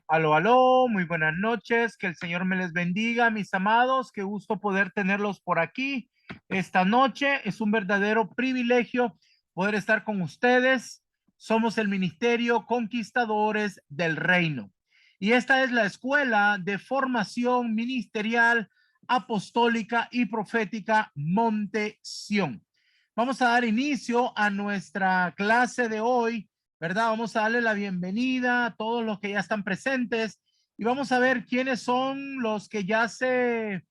Aló, aló, muy buenas noches, que el Señor me les bendiga, mis amados, qué gusto poder tenerlos por aquí esta noche, es un verdadero privilegio poder estar con ustedes, somos el Ministerio Conquistadores del Reino y esta es la Escuela de Formación Ministerial Apostólica y Profética Monte Sión. Vamos a dar inicio a nuestra clase de hoy, ¿verdad? Vamos a darle la bienvenida a todos los que ya están presentes y vamos a ver quiénes son los que ya se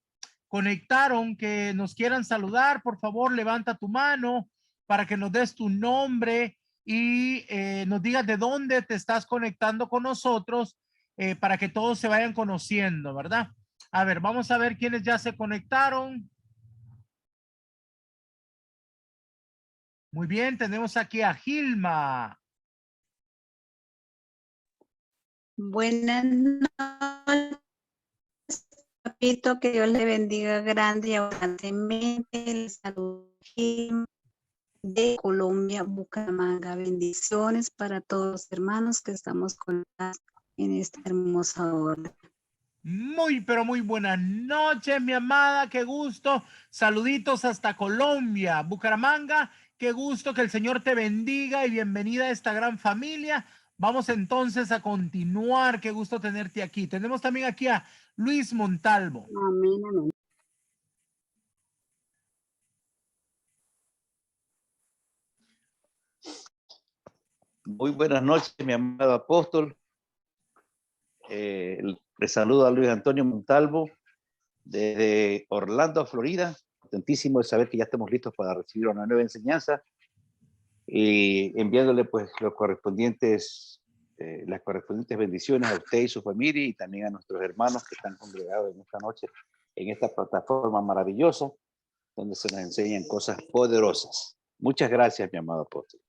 conectaron, que nos quieran saludar. Por favor, levanta tu mano para que nos des tu nombre y nos digas de dónde te estás conectando con nosotros para que todos se vayan conociendo, ¿verdad? A ver, vamos a ver quiénes ya se conectaron. Muy bien, tenemos aquí a Gilma. Buenas noches, papito, que Dios le bendiga grande y abundantemente. Les saludo de Colombia, Bucaramanga. Bendiciones para todos los hermanos que estamos conectados en esta hermosa hora. Muy, pero muy buenas noches, mi amada, qué gusto. Saluditos hasta Colombia, Bucaramanga, qué gusto, que el Señor te bendiga y bienvenida a esta gran familia. Vamos entonces a continuar, qué gusto tenerte aquí. Tenemos también aquí a Luis Montalvo. Amén, amén. Muy buenas noches, mi amado apóstol. Le saluda a Luis Antonio Montalvo desde Orlando, Florida. Contentísimo de saber que ya estamos listos para recibir una nueva enseñanza y enviándole pues las correspondientes bendiciones a usted y su familia y también a nuestros hermanos que están congregados en esta noche en esta plataforma maravillosa donde se nos enseñan cosas poderosas. Muchas gracias, mi amado apóstol.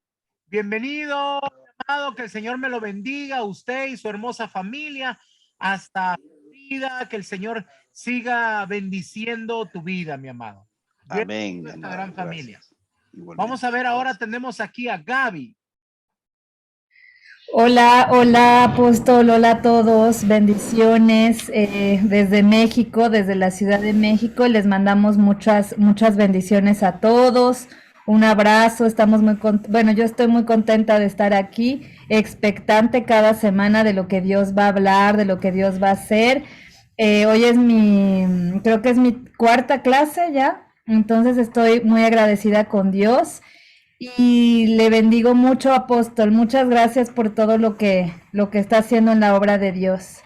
Bienvenido, amado, que el Señor me lo bendiga a usted y su hermosa familia hasta vida, que el Señor siga bendiciendo tu vida, mi amado. Amén. Esta gran familia. Igualmente. Vamos a ver ahora, tenemos aquí a Gaby. Hola, hola apóstol, hola a todos, bendiciones desde México, desde la Ciudad de México, les mandamos muchas bendiciones a todos, un abrazo, estamos bueno, yo estoy muy contenta de estar aquí, expectante cada semana de lo que Dios va a hablar, de lo que Dios va a hacer. Hoy es creo que es mi cuarta clase ya, entonces estoy muy agradecida con Dios. Y le bendigo mucho, apóstol. Muchas gracias por todo lo que está haciendo en la obra de Dios.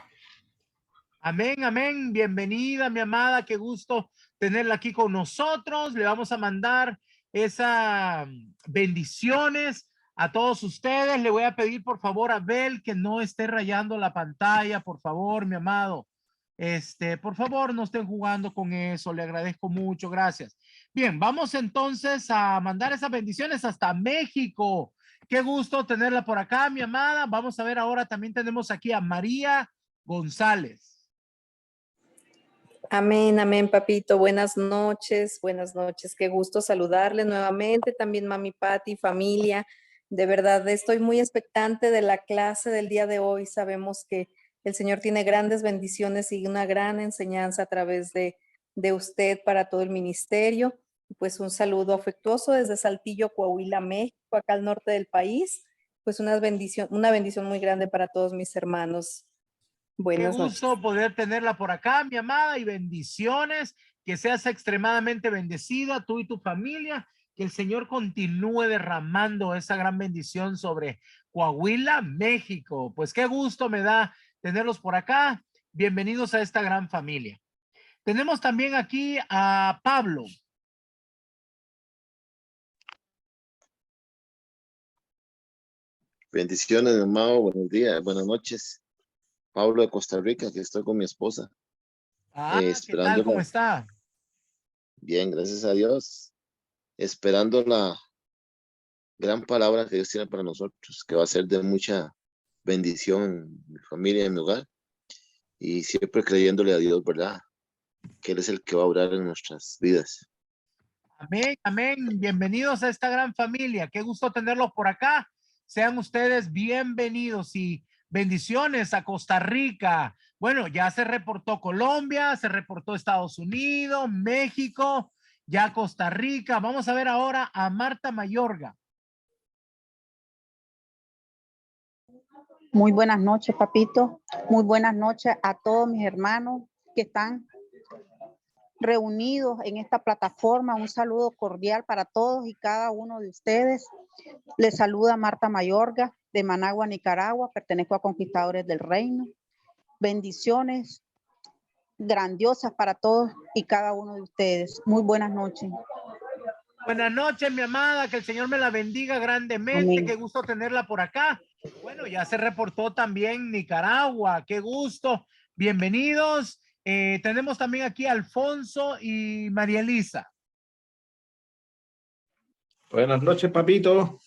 Amén, amén. Bienvenida, mi amada. Qué gusto tenerla aquí con nosotros. Le vamos a mandar esas bendiciones a todos ustedes. Le voy a pedir, por favor, a Bel que no esté rayando la pantalla, por favor, mi amado. Por favor, no estén jugando con eso. Le agradezco mucho. Gracias. Bien, vamos entonces a mandar esas bendiciones hasta México. Qué gusto tenerla por acá, mi amada. Vamos a ver ahora, también tenemos aquí a María González. Amén, amén, papito. Buenas noches, buenas noches. Qué gusto saludarles nuevamente. También mami Patti, familia. De verdad, estoy muy expectante de la clase del día de hoy. Sabemos que el Señor tiene grandes bendiciones y una gran enseñanza a través de usted para todo el ministerio. Pues un saludo afectuoso desde Saltillo, Coahuila, México, acá al norte del país. Pues una bendición muy grande para todos mis hermanos. Qué Buenas noches. gusto poder tenerla por acá, mi amada, y bendiciones, que seas extremadamente bendecida, tú y tu familia, que el Señor continúe derramando esa gran bendición sobre Coahuila, México. Pues qué gusto me da tenerlos por acá. Bienvenidos a esta gran familia. Tenemos también aquí a Pablo. Bendiciones, mi amado. Buenos días, buenas noches. Pablo de Costa Rica, que estoy con mi esposa. ¿Qué tal? ¿Cómo está? Bien, gracias a Dios. Esperando la gran palabra que Dios tiene para nosotros, que va a ser de mucha bendición en mi familia, en mi hogar. Y siempre creyéndole a Dios, ¿verdad? Que Él es el que va a obrar en nuestras vidas. Amén, amén. Bienvenidos a esta gran familia. Qué gusto tenerlos por acá. Sean ustedes bienvenidos y Bendiciones a Costa Rica. Bueno, ya se reportó Colombia, se reportó Estados Unidos, México, ya Costa Rica. Vamos a ver ahora a Marta Mayorga. Muy buenas noches, papito. Muy buenas noches a todos mis hermanos que están reunidos en esta plataforma. Un saludo cordial para todos y cada uno de ustedes. Les saluda Marta Mayorga de Managua, Nicaragua. Pertenezco a Conquistadores del Reino. Bendiciones grandiosas para todos y cada uno de ustedes. Muy buenas noches. Buenas noches, mi amada, que el Señor me la bendiga grandemente. Amén. Qué gusto tenerla por acá. Bueno, ya se reportó también Nicaragua. Qué gusto. Bienvenidos. Tenemos también aquí a Alfonso y María Elisa. Buenas noches, papito.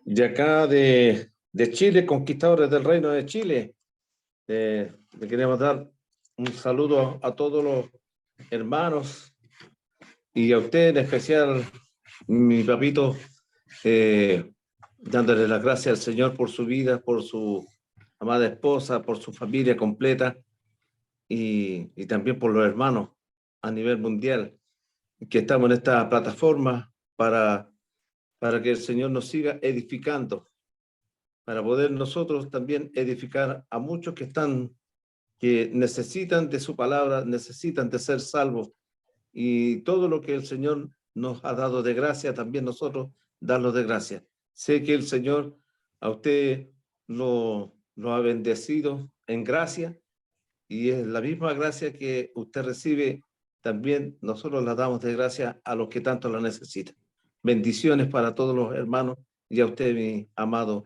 De acá de Chile, Conquistadores del Reino de Chile. Le queremos dar un saludo a todos los hermanos y a usted en especial, mi papito, dándole las gracias al Señor por su vida, por su amada esposa, por su familia completa y también por los hermanos a nivel mundial que estamos en esta plataforma para que el Señor nos siga edificando, para poder nosotros también edificar a muchos que necesitan de su palabra, necesitan de ser salvos, y todo lo que el Señor nos ha dado de gracia, también nosotros darlo de gracia. Sé que el Señor a usted lo ha bendecido en gracia, y es la misma gracia que usted recibe, también nosotros la damos de gracia a los que tanto la necesitan. Bendiciones para todos los hermanos y a usted, mi amado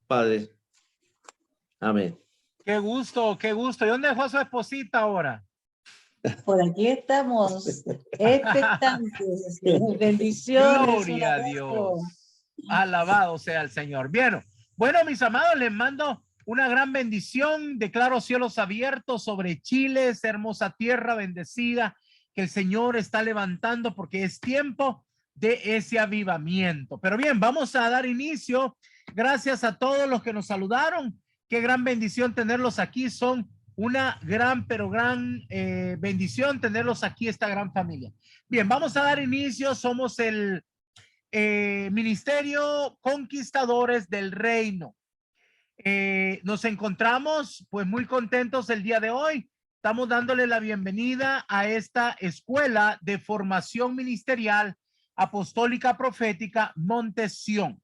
Padre. Amén. Qué gusto, qué gusto. ¿Y dónde dejó a su esposita ahora? Por aquí estamos expectantes. Bendiciones. Gloria a Dios. Alabado sea el Señor. Bien, bueno, mis amados, les mando una gran bendición. Declaro cielos abiertos sobre Chile, esa hermosa tierra bendecida que el Señor está levantando, porque es tiempo de ese avivamiento. Pero bien, vamos a dar inicio. Gracias a todos los que nos saludaron. Qué gran bendición tenerlos aquí. Son una gran, pero gran bendición tenerlos aquí, esta gran familia. Bien, vamos a dar inicio. Somos el Ministerio Conquistadores del Reino. Nos encontramos pues muy contentos el día de hoy. Estamos dándole la bienvenida a esta escuela de formación ministerial apostólica profética Monte Sión.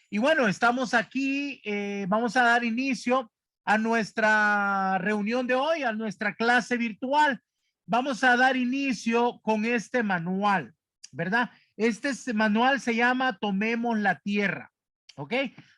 Y bueno, estamos aquí, vamos a dar inicio a nuestra reunión de hoy, a nuestra clase virtual. Vamos a dar inicio con este manual, ¿verdad? Este manual se llama Tomemos la Tierra, ¿ok?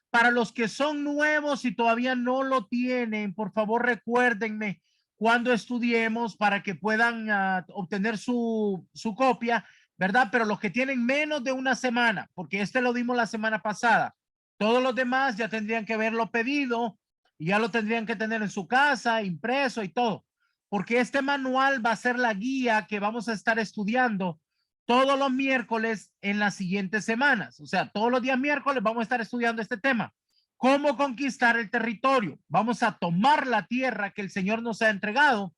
Para los que son nuevos y todavía no lo tienen, por favor recuérdenme cuando estudiemos para que puedan obtener su copia, ¿verdad? Pero los que tienen menos de una semana, porque este lo dimos la semana pasada, todos los demás ya tendrían que haberlo pedido y ya lo tendrían que tener en su casa, impreso y todo, porque este manual va a ser la guía que vamos a estar estudiando todos los miércoles en las siguientes semanas. O sea, todos los días miércoles vamos a estar estudiando este tema. ¿Cómo conquistar el territorio? Vamos a tomar la tierra que el Señor nos ha entregado.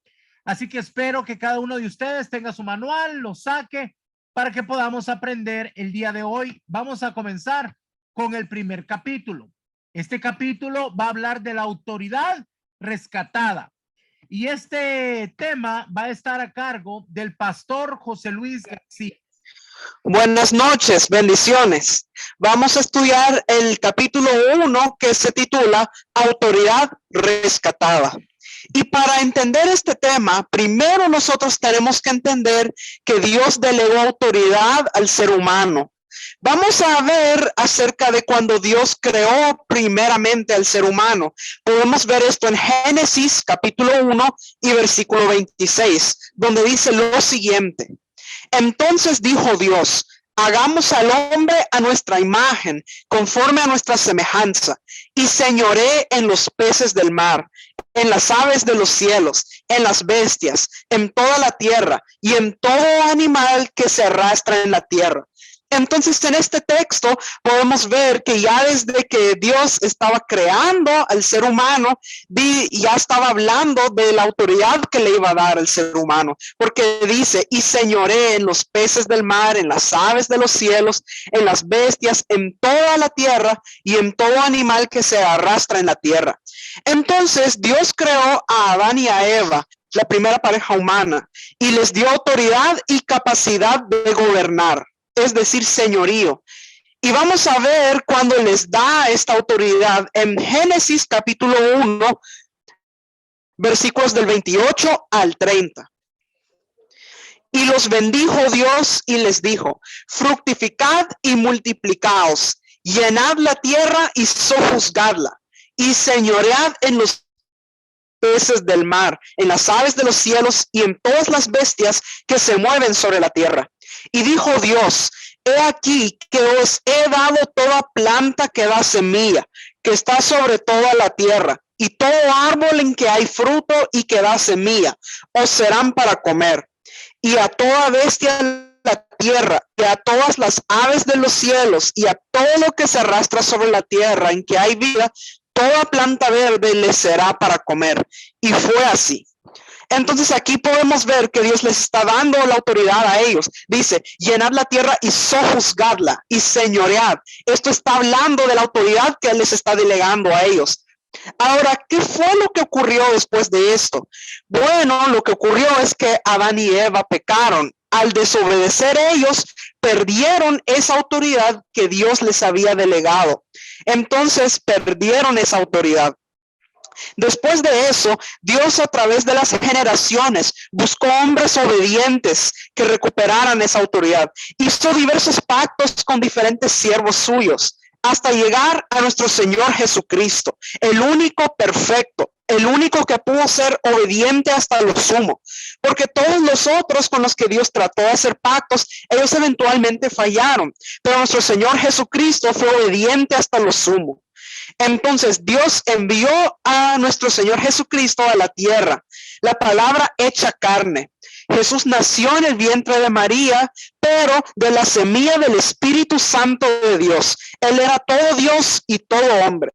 Así que espero que cada uno de ustedes tenga su manual, lo saque para que podamos aprender el día de hoy. Vamos a comenzar con el primer capítulo. Este capítulo va a hablar de la autoridad rescatada. Y este tema va a estar a cargo del pastor José Luis García. Buenas noches, bendiciones. Vamos a estudiar el capítulo 1 que se titula Autoridad rescatada. Y para entender este tema, primero nosotros tenemos que entender que Dios delegó autoridad al ser humano. Vamos a ver acerca de cuando Dios creó primeramente al ser humano. Podemos ver esto en Génesis capítulo 1 y versículo 26, donde dice lo siguiente. Entonces dijo Dios, hagamos al hombre a nuestra imagen, conforme a nuestra semejanza, y señoré en los peces del mar, en las aves de los cielos, en las bestias, en toda la tierra y en todo animal que se arrastra en la tierra. Entonces, en este texto podemos ver que ya desde que Dios estaba creando al ser humano, ya estaba hablando de la autoridad que le iba a dar al ser humano, porque dice, y señoré en los peces del mar, en las aves de los cielos, en las bestias, en toda la tierra y en todo animal que se arrastra en la tierra. Entonces, Dios creó a Adán y a Eva, la primera pareja humana, y les dio autoridad y capacidad de gobernar, es decir, señorío. Y vamos a ver cuando les da esta autoridad en Génesis capítulo 1, versículos del 28 al 30. Y los bendijo Dios y les dijo, fructificad y multiplicaos, llenad la tierra y sojuzgadla, y señoread en los peces del mar, en las aves de los cielos y en todas las bestias que se mueven sobre la tierra. Y dijo Dios, he aquí que os he dado toda planta que da semilla, que está sobre toda la tierra, y todo árbol en que hay fruto y que da semilla, os serán para comer. Y a toda bestia de la tierra, y a todas las aves de los cielos, y a todo lo que se arrastra sobre la tierra en que hay vida, toda planta verde les será para comer. Y fue así. Entonces aquí podemos ver que Dios les está dando la autoridad a ellos. Dice, llenad la tierra y sojuzgadla y señoread. Esto está hablando de la autoridad que Él les está delegando a ellos. Ahora, ¿qué fue lo que ocurrió después de esto? Bueno, lo que ocurrió es que Adán y Eva pecaron. Al desobedecer ellos, perdieron esa autoridad que Dios les había delegado. Entonces, perdieron esa autoridad. Después de eso, Dios a través de las generaciones buscó hombres obedientes que recuperaran esa autoridad. Hizo diversos pactos con diferentes siervos suyos hasta llegar a nuestro Señor Jesucristo, el único perfecto, el único que pudo ser obediente hasta lo sumo, porque todos los otros con los que Dios trató de hacer pactos, ellos eventualmente fallaron, pero nuestro Señor Jesucristo fue obediente hasta lo sumo. Entonces Dios envió a nuestro Señor Jesucristo a la tierra, la palabra hecha carne. Jesús nació en el vientre de María, pero de la semilla del Espíritu Santo de Dios. Él era todo Dios y todo hombre.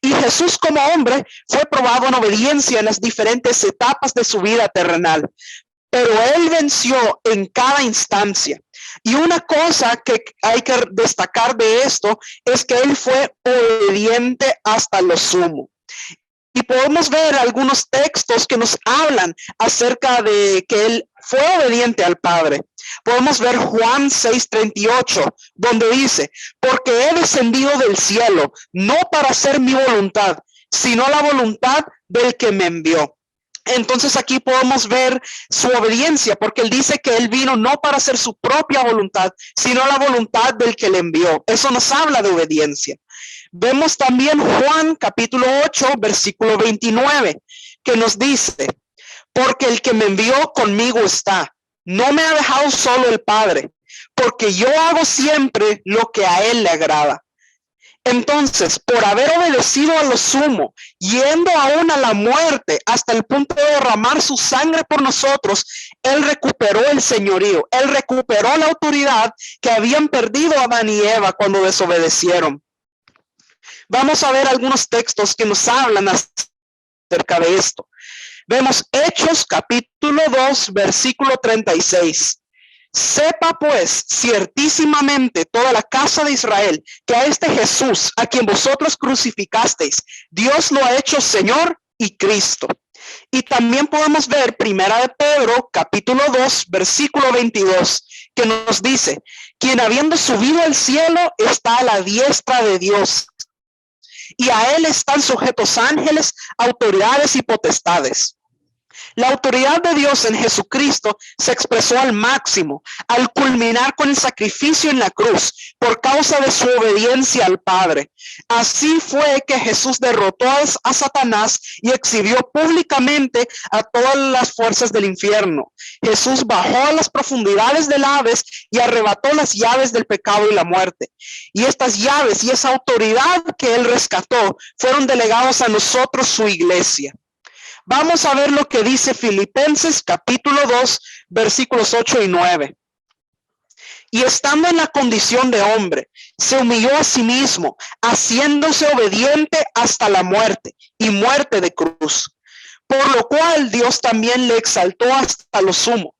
Y Jesús como hombre fue probado en obediencia en las diferentes etapas de su vida terrenal. Pero Él venció en cada instancia. Y una cosa que hay que destacar de esto es que Él fue obediente hasta lo sumo. Y podemos ver algunos textos que nos hablan acerca de que Él fue obediente al Padre. Podemos ver Juan 6:38, donde dice, porque he descendido del cielo, no para hacer mi voluntad, sino la voluntad del que me envió. Entonces aquí podemos ver su obediencia, porque Él dice que Él vino no para hacer su propia voluntad, sino la voluntad del que le envió. Eso nos habla de obediencia. Vemos también Juan capítulo 8, versículo 29, que nos dice, porque el que me envió conmigo está, no me ha dejado solo el Padre, porque yo hago siempre lo que a Él le agrada. Entonces, por haber obedecido a lo sumo, yendo aún a la muerte hasta el punto de derramar su sangre por nosotros, Él recuperó el señorío, Él recuperó la autoridad que habían perdido Adán y Eva cuando desobedecieron. Vamos a ver algunos textos que nos hablan acerca de esto. Vemos Hechos capítulo 2, versículo 36. Sepa pues ciertísimamente toda la casa de Israel que a este Jesús, a quien vosotros crucificasteis, Dios lo ha hecho Señor y Cristo. Y también podemos ver Primera de Pedro, capítulo 2, versículo 22, que nos dice, quien habiendo subido al cielo está a la diestra de Dios, y a él están sujetos ángeles, autoridades y potestades. La autoridad de Dios en Jesucristo se expresó al máximo, al culminar con el sacrificio en la cruz, por causa de su obediencia al Padre. Así fue que Jesús derrotó a Satanás y exhibió públicamente a todas las fuerzas del infierno. Jesús bajó a las profundidades del Hades y arrebató las llaves del pecado y la muerte. Y estas llaves y esa autoridad que Él rescató fueron delegados a nosotros, su iglesia. Vamos a ver lo que dice Filipenses capítulo 2, versículos 8 y 9. Y estando en la condición de hombre, se humilló a sí mismo, haciéndose obediente hasta la muerte y muerte de cruz. Por lo cual Dios también le exaltó hasta lo sumo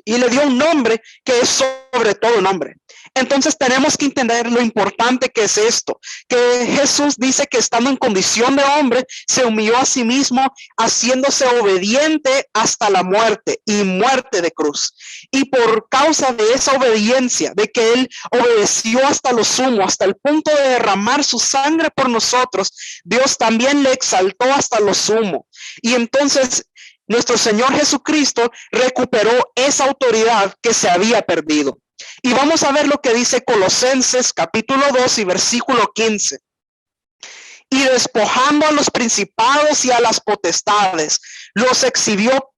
y le dio un nombre que es sobre todo nombre. Entonces tenemos que entender lo importante que es esto, que Jesús dice que estando en condición de hombre, se humilló a sí mismo, haciéndose obediente hasta la muerte y muerte de cruz. Y por causa de esa obediencia, de que él obedeció hasta lo sumo, hasta el punto de derramar su sangre por nosotros, Dios también le exaltó hasta lo sumo. Y entonces nuestro Señor Jesucristo recuperó esa autoridad que se había perdido. Y vamos a ver lo que dice Colosenses capítulo 2 y versículo 15. Y despojando a los principados y a las potestades, los exhibió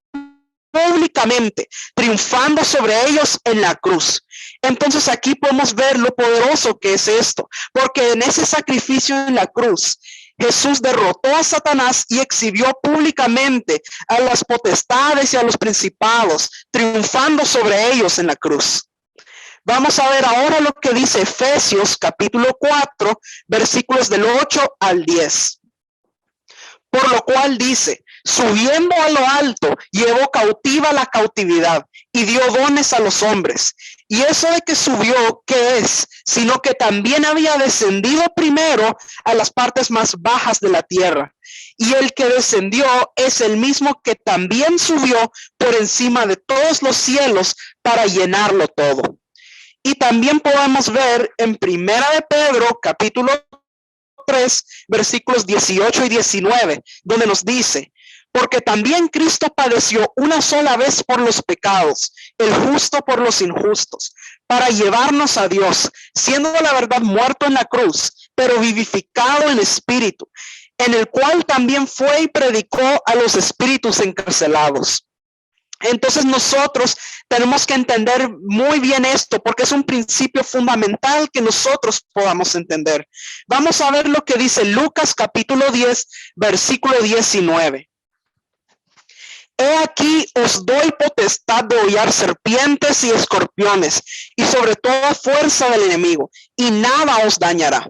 públicamente, triunfando sobre ellos en la cruz. Entonces aquí podemos ver lo poderoso que es esto, porque en ese sacrificio en la cruz, Jesús derrotó a Satanás y exhibió públicamente a las potestades y a los principados, triunfando sobre ellos en la cruz. Vamos a ver ahora lo que dice Efesios capítulo 4, versículos del 8 al 10. Por lo cual dice, subiendo a lo alto, llevó cautiva la cautividad y dio dones a los hombres. Y eso de que subió, ¿qué es? Sino que también había descendido primero a las partes más bajas de la tierra. Y el que descendió es el mismo que también subió por encima de todos los cielos para llenarlo todo. Y también podemos ver en Primera de Pedro, capítulo 3, versículos 18 y 19, donde nos dice, porque también Cristo padeció una sola vez por los pecados, el justo por los injustos, para llevarnos a Dios, siendo la verdad muerto en la cruz, pero vivificado en espíritu, en el cual también fue y predicó a los espíritus encarcelados. Entonces nosotros tenemos que entender muy bien esto porque es un principio fundamental que nosotros podamos entender. Vamos a ver lo que dice Lucas capítulo 10, versículo 19. He aquí os doy potestad de hollar serpientes y escorpiones y sobre toda fuerza del enemigo y nada os dañará.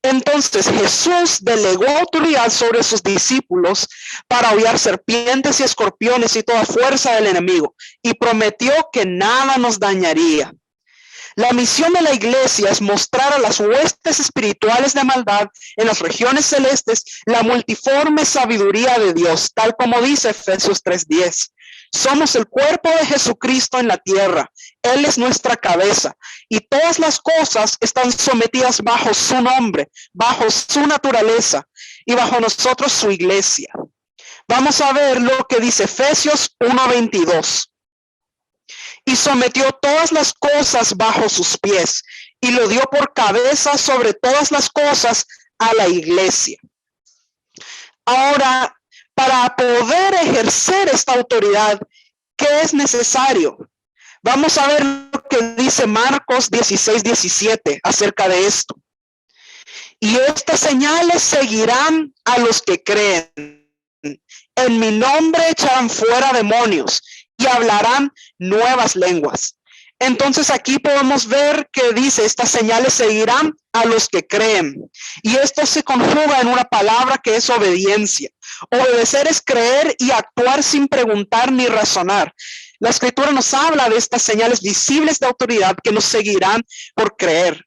Entonces Jesús delegó autoridad sobre sus discípulos para hollar serpientes y escorpiones y toda fuerza del enemigo y prometió que nada nos dañaría. La misión de la iglesia es mostrar a las huestes espirituales de maldad en las regiones celestes la multiforme sabiduría de Dios, tal como dice Efesios 3:10. Somos el cuerpo de Jesucristo en la tierra. Él es nuestra cabeza y todas las cosas están sometidas bajo su nombre, bajo su naturaleza y bajo nosotros su iglesia. Vamos a ver lo que dice Efesios 1:22. Y sometió todas las cosas bajo sus pies y lo dio por cabeza sobre todas las cosas a la iglesia. Ahora, para poder ejercer esta autoridad, ¿qué es necesario? Vamos a ver lo que dice Marcos 16:17 acerca de esto. Y estas señales seguirán a los que creen. En mi nombre echarán fuera demonios y hablarán nuevas lenguas. Entonces aquí podemos ver que dice, estas señales seguirán a los que creen. Y esto se conjuga en una palabra que es obediencia. Obedecer es creer y actuar sin preguntar ni razonar. La escritura nos habla de estas señales visibles de autoridad que nos seguirán por creer.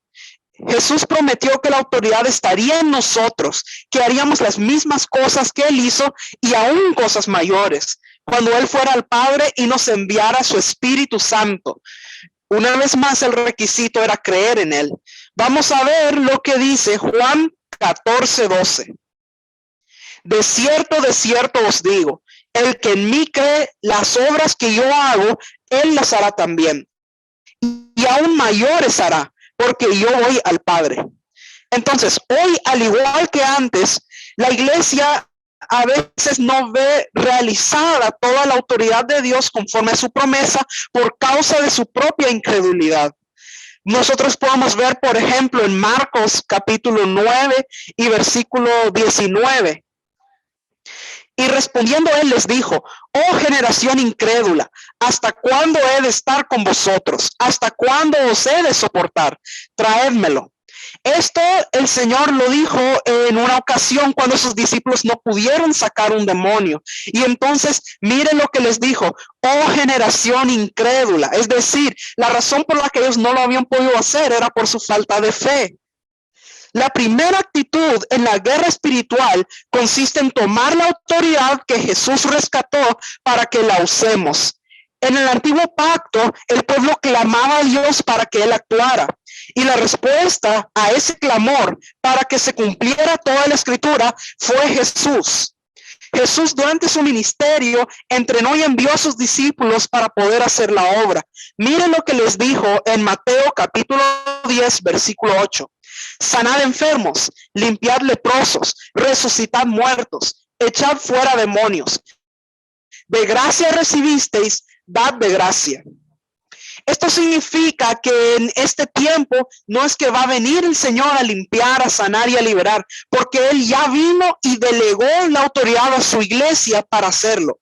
Jesús prometió que la autoridad estaría en nosotros, que haríamos las mismas cosas que él hizo y aún cosas mayores, cuando él fuera al Padre y nos enviara su Espíritu Santo. Una vez más, el requisito era creer en él. Vamos a ver lo que dice Juan 14:12. De cierto os digo, el que en mí cree, las obras que yo hago, él las hará también. Y aún mayores hará, porque yo voy al Padre. Entonces, hoy, al igual que antes, la iglesia a veces no ve realizada toda la autoridad de Dios conforme a su promesa por causa de su propia incredulidad. Nosotros podemos ver, por ejemplo, en Marcos capítulo 9 y versículo 19. Y respondiendo él les dijo: oh generación incrédula, ¿hasta cuándo he de estar con vosotros? ¿Hasta cuándo os he de soportar? Traédmelo. Esto el Señor lo dijo en una ocasión cuando sus discípulos no pudieron sacar un demonio. Y entonces miren lo que les dijo: oh generación incrédula. Es decir, la razón por la que ellos no lo habían podido hacer era por su falta de fe. La primera actitud en la guerra espiritual consiste en tomar la autoridad que Jesús rescató para que la usemos. En el antiguo pacto, el pueblo clamaba a Dios para que Él actuara. Y la respuesta a ese clamor para que se cumpliera toda la escritura fue Jesús. Jesús durante su ministerio entrenó y envió a sus discípulos para poder hacer la obra. Miren lo que les dijo en Mateo capítulo 10, versículo 8. Sanad enfermos, limpiad leprosos, resucitad muertos, echad fuera demonios. De gracia recibisteis, dad de gracia. Esto significa que en este tiempo no es que va a venir el Señor a limpiar, a sanar y a liberar, porque Él ya vino y delegó la autoridad a su iglesia para hacerlo.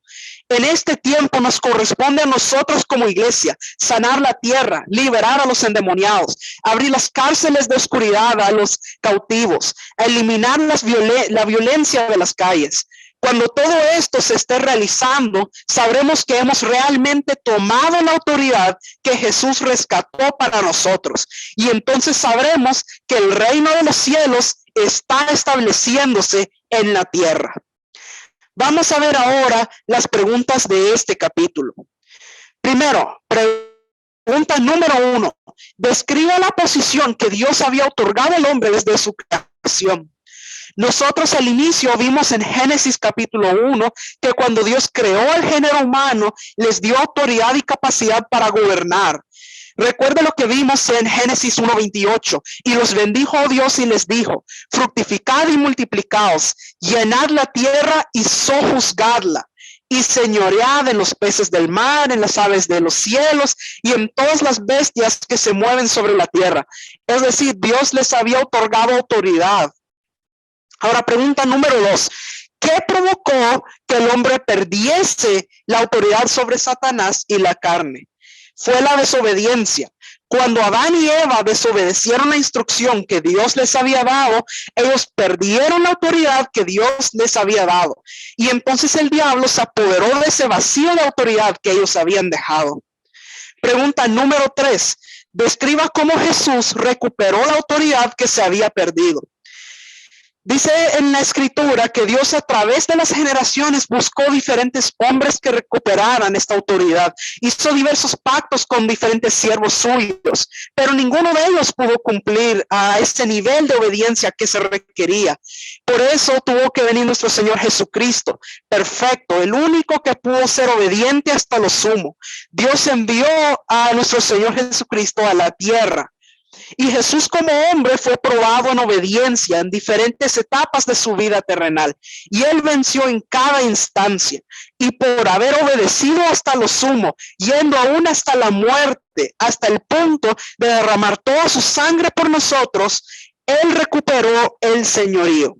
En este tiempo nos corresponde a nosotros como iglesia sanar la tierra, liberar a los endemoniados, abrir las cárceles de oscuridad a los cautivos, eliminar la violencia de las calles. Cuando todo esto se esté realizando, sabremos que hemos realmente tomado la autoridad que Jesús rescató para nosotros. Y entonces sabremos que el reino de los cielos está estableciéndose en la tierra. Vamos a ver ahora las preguntas de este capítulo. Primero, pregunta número 1. Describe la posición que Dios había otorgado al hombre desde su creación. Nosotros al inicio vimos en Génesis capítulo 1 que cuando Dios creó al género humano, les dio autoridad y capacidad para gobernar. Recuerda lo que vimos en Génesis 1:28. Y los bendijo Dios y les dijo: fructificad y multiplicaos, llenad la tierra y sojuzgadla, y señoread en los peces del mar, en las aves de los cielos y en todas las bestias que se mueven sobre la tierra. Es decir, Dios les había otorgado autoridad. Ahora, pregunta número 2. ¿Qué provocó que el hombre perdiese la autoridad sobre Satanás y la carne? Fue la desobediencia. Cuando Adán y Eva desobedecieron la instrucción que Dios les había dado, ellos perdieron la autoridad que Dios les había dado. Y entonces el diablo se apoderó de ese vacío de autoridad que ellos habían dejado. Pregunta número 3. Describa cómo Jesús recuperó la autoridad que se había perdido. Dice en la escritura que Dios a través de las generaciones buscó diferentes hombres que recuperaran esta autoridad. Hizo diversos pactos con diferentes siervos suyos, pero ninguno de ellos pudo cumplir a ese nivel de obediencia que se requería. Por eso tuvo que venir nuestro Señor Jesucristo, perfecto, el único que pudo ser obediente hasta lo sumo. Dios envió a nuestro Señor Jesucristo a la tierra. Y Jesús como hombre fue probado en obediencia en diferentes etapas de su vida terrenal. Y él venció en cada instancia. Y por haber obedecido hasta lo sumo, yendo aún hasta la muerte, hasta el punto de derramar toda su sangre por nosotros, él recuperó el señorío.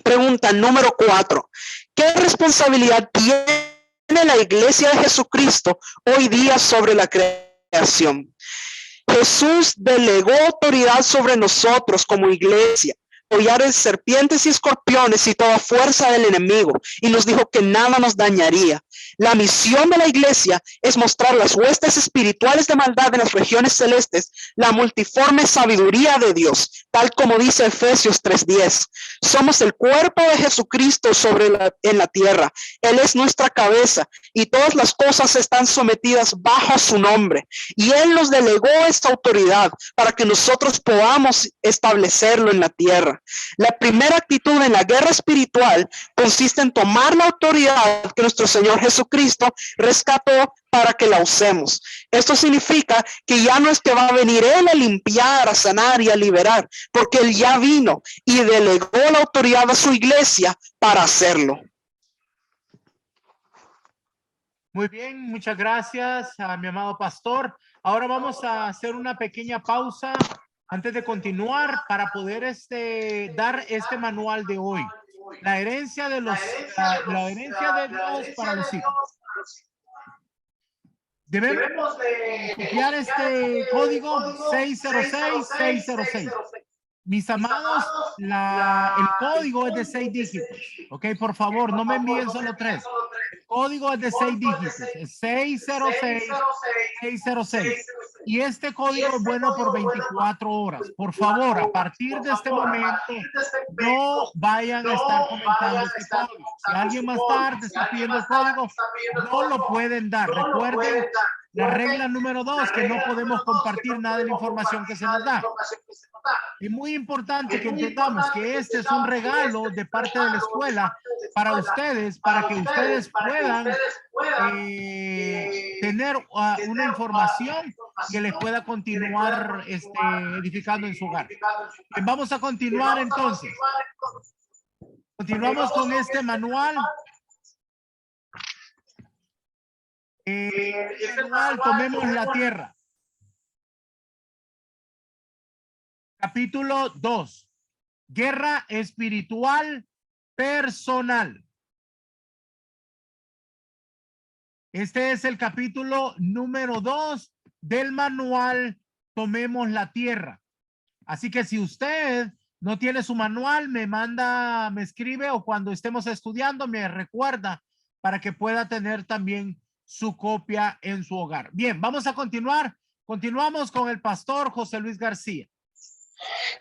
Pregunta número 4. ¿Qué responsabilidad tiene la iglesia de Jesucristo hoy día sobre la creación? Jesús delegó autoridad sobre nosotros como iglesia, hollar en serpientes y escorpiones y toda fuerza del enemigo, y nos dijo que nada nos dañaría. La misión de la iglesia es mostrar las huestes espirituales de maldad en las regiones celestes, la multiforme sabiduría de Dios, tal como dice Efesios 3:10. Somos el cuerpo de Jesucristo en la tierra. Él es nuestra cabeza y todas las cosas están sometidas bajo su nombre. Y Él nos delegó esta autoridad para que nosotros podamos establecerlo en la tierra. La primera actitud en la guerra espiritual consiste en tomar la autoridad que nuestro Señor Jesucristo rescató para que la usemos. Esto significa que ya no es que va a venir Él a limpiar, a sanar y a liberar, porque Él ya vino y delegó la autoridad a su iglesia para hacerlo. Muy bien, muchas gracias a mi amado pastor. Ahora vamos a hacer una pequeña pausa antes de continuar para poder dar este manual de hoy. La herencia de la herencia de Dios para los hijos. Debemos de copiar este código 606-606. Mis amados, el código es de 6 dígitos. Ok, por favor, no me envíen solo 3. El código es de 6 dígitos. Es 606-606. Y este código es bueno por 24 horas. Por favor, a partir de este momento, no vayan a estar comentando este código. Si alguien más tarde está pidiendo el código, no lo pueden dar. Recuerden la regla número 2, que no podemos compartir nada de la información que se nos da. Es muy importante que entendamos que este es un regalo de parte de la escuela para ustedes, para que ustedes puedan tener una información que les pueda continuar edificando en su hogar. Bien, vamos a continuar entonces. Continuamos con este manual. Tomemos la tierra. Capítulo 2. Guerra espiritual personal. Este es el capítulo número 2 del manual Tomemos la tierra. Así que si usted no tiene su manual, me escribe, o cuando estemos estudiando me recuerda para que pueda tener también su copia en su hogar. Bien, vamos a continuar. Continuamos con el pastor José Luis García.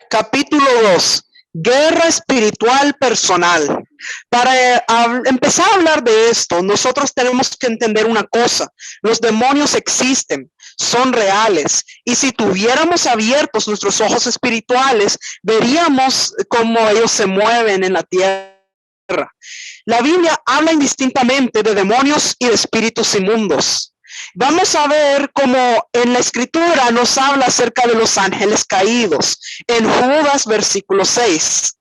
Capítulo 2. Guerra espiritual personal. Para empezar a hablar de esto, nosotros tenemos que entender una cosa. Los demonios existen, son reales. Y si tuviéramos abiertos nuestros ojos espirituales, veríamos cómo ellos se mueven en la tierra. La Biblia habla indistintamente de demonios y de espíritus inmundos. Vamos a ver cómo en la escritura nos habla acerca de los ángeles caídos. En Judas versículo 6.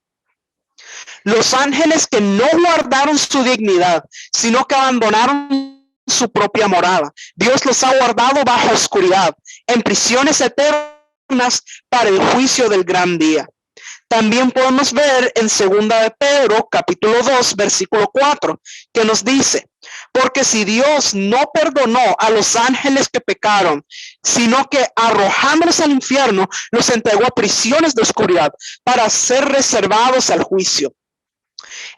Los ángeles que no guardaron su dignidad, sino que abandonaron su propia morada. Dios los ha guardado bajo oscuridad, en prisiones eternas para el juicio del gran día. También podemos ver en 2 de Pedro, capítulo 2, versículo 4, que nos dice: porque si Dios no perdonó a los ángeles que pecaron, sino que arrojándolos al infierno, los entregó a prisiones de oscuridad para ser reservados al juicio.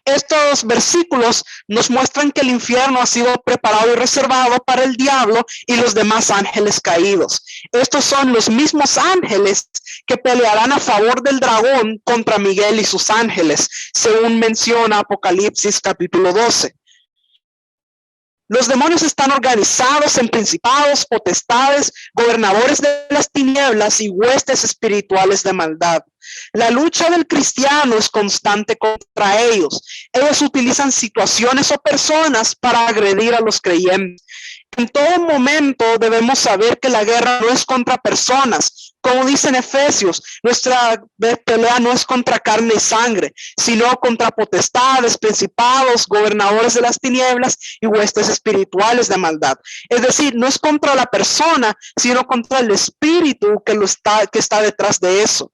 Estos versículos nos muestran que el infierno ha sido preparado y reservado para el diablo y los demás ángeles caídos. Estos son los mismos ángeles que pelearán a favor del dragón contra Miguel y sus ángeles, según menciona Apocalipsis capítulo 12. Los demonios están organizados en principados, potestades, gobernadores de las tinieblas y huestes espirituales de maldad. La lucha del cristiano es constante contra ellos. Ellos utilizan situaciones o personas para agredir a los creyentes. En todo momento debemos saber que la guerra no es contra personas. Como dice en Efesios, nuestra pelea no es contra carne y sangre, sino contra potestades, principados, gobernadores de las tinieblas y huestes espirituales de maldad. Es decir, no es contra la persona, sino contra el espíritu que está detrás de eso.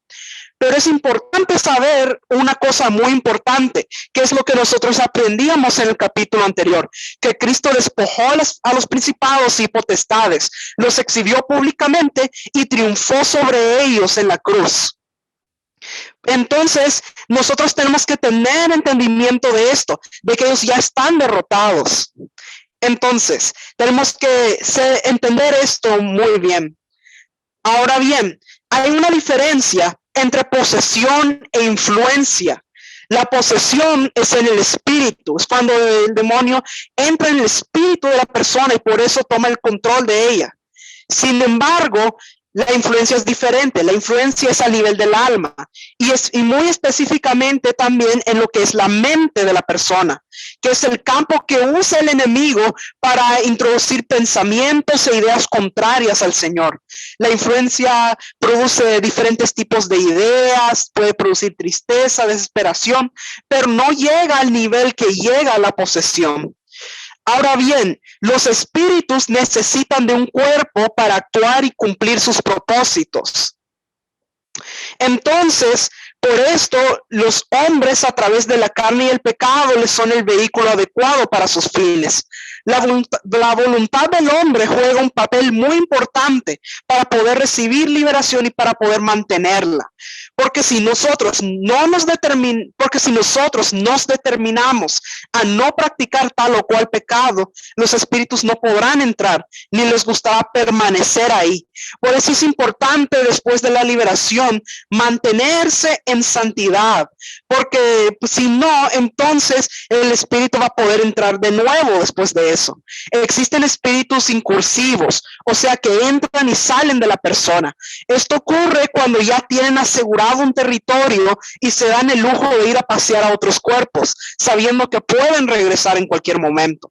Pero es importante saber una cosa muy importante, que es lo que nosotros aprendíamos en el capítulo anterior, que Cristo despojó a los principados y potestades, los exhibió públicamente y triunfó sobre ellos en la cruz. Entonces, nosotros tenemos que tener entendimiento de esto, de que ellos ya están derrotados. Entonces, tenemos que entender esto muy bien. Ahora bien, hay una diferencia entre posesión e influencia. La posesión es en el espíritu, es cuando el demonio entra en el espíritu de la persona y por eso toma el control de ella. Sin embargo, la influencia es diferente. La influencia es a nivel del alma y muy específicamente también en lo que es la mente de la persona, que es el campo que usa el enemigo para introducir pensamientos e ideas contrarias al Señor. La influencia produce diferentes tipos de ideas, puede producir tristeza, desesperación, pero no llega al nivel que llega a la posesión. Ahora bien, los espíritus necesitan de un cuerpo para actuar y cumplir sus propósitos. Entonces, Por esto, los hombres a través de la carne y el pecado les son el vehículo adecuado para sus fines. La voluntad del hombre juega un papel muy importante para poder recibir liberación y para poder mantenerla. Porque si nosotros nos determinamos a no practicar tal o cual pecado, los espíritus no podrán entrar, ni les gustará permanecer ahí. Por eso es importante, después de la liberación, mantenerse en santidad, porque si no, entonces el espíritu va a poder entrar de nuevo después de eso. Existen espíritus incursivos, o sea que entran y salen de la persona. Esto ocurre cuando ya tienen asegurado un territorio y se dan el lujo de ir a pasear a otros cuerpos, sabiendo que pueden regresar en cualquier momento.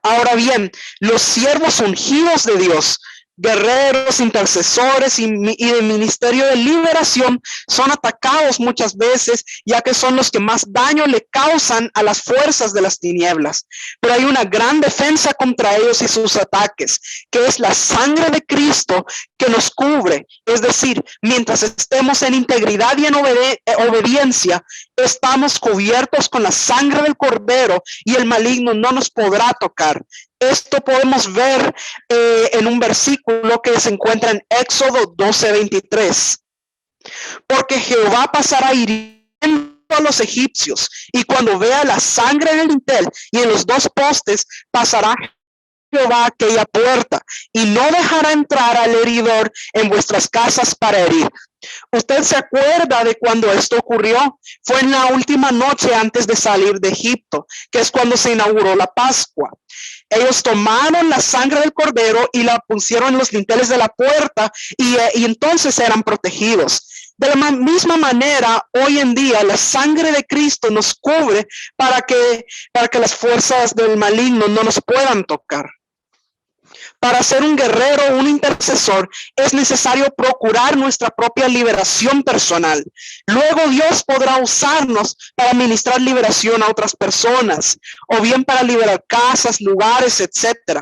Ahora bien, los siervos ungidos de Dios, guerreros, intercesores y de ministerio de liberación son atacados muchas veces, ya que son los que más daño le causan a las fuerzas de las tinieblas. Pero hay una gran defensa contra ellos y sus ataques, que es la sangre de Cristo que nos cubre. Es decir, mientras estemos en integridad y en obediencia, estamos cubiertos con la sangre del Cordero y el maligno no nos podrá tocar. Esto podemos ver en un versículo que se encuentra en Éxodo 12:23. Porque Jehová pasará hiriendo a los egipcios, y cuando vea la sangre en el dintel y en los dos postes, pasará Jehová aquella puerta, y no dejará entrar al heridor en vuestras casas para herir. ¿Usted se acuerda de cuando esto ocurrió? Fue en la última noche antes de salir de Egipto, que es cuando se inauguró la Pascua. Ellos tomaron la sangre del cordero y la pusieron en los dinteles de la puerta y entonces eran protegidos. De la misma manera, hoy en día la sangre de Cristo nos cubre para que las fuerzas del maligno no nos puedan tocar. Para ser un guerrero, un intercesor, es necesario procurar nuestra propia liberación personal. Luego Dios podrá usarnos para ministrar liberación a otras personas, o bien para liberar casas, lugares, etc.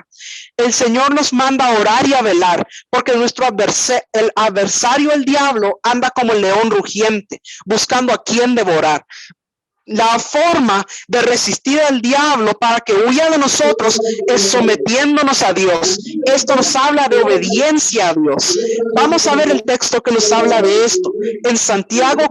El Señor nos manda a orar y a velar, porque el adversario, el diablo, anda como el león rugiente, buscando a quien devorar. La forma de resistir al diablo para que huya de nosotros es sometiéndonos a Dios. Esto nos habla de obediencia a Dios. Vamos a ver el texto que nos habla de esto. En Santiago,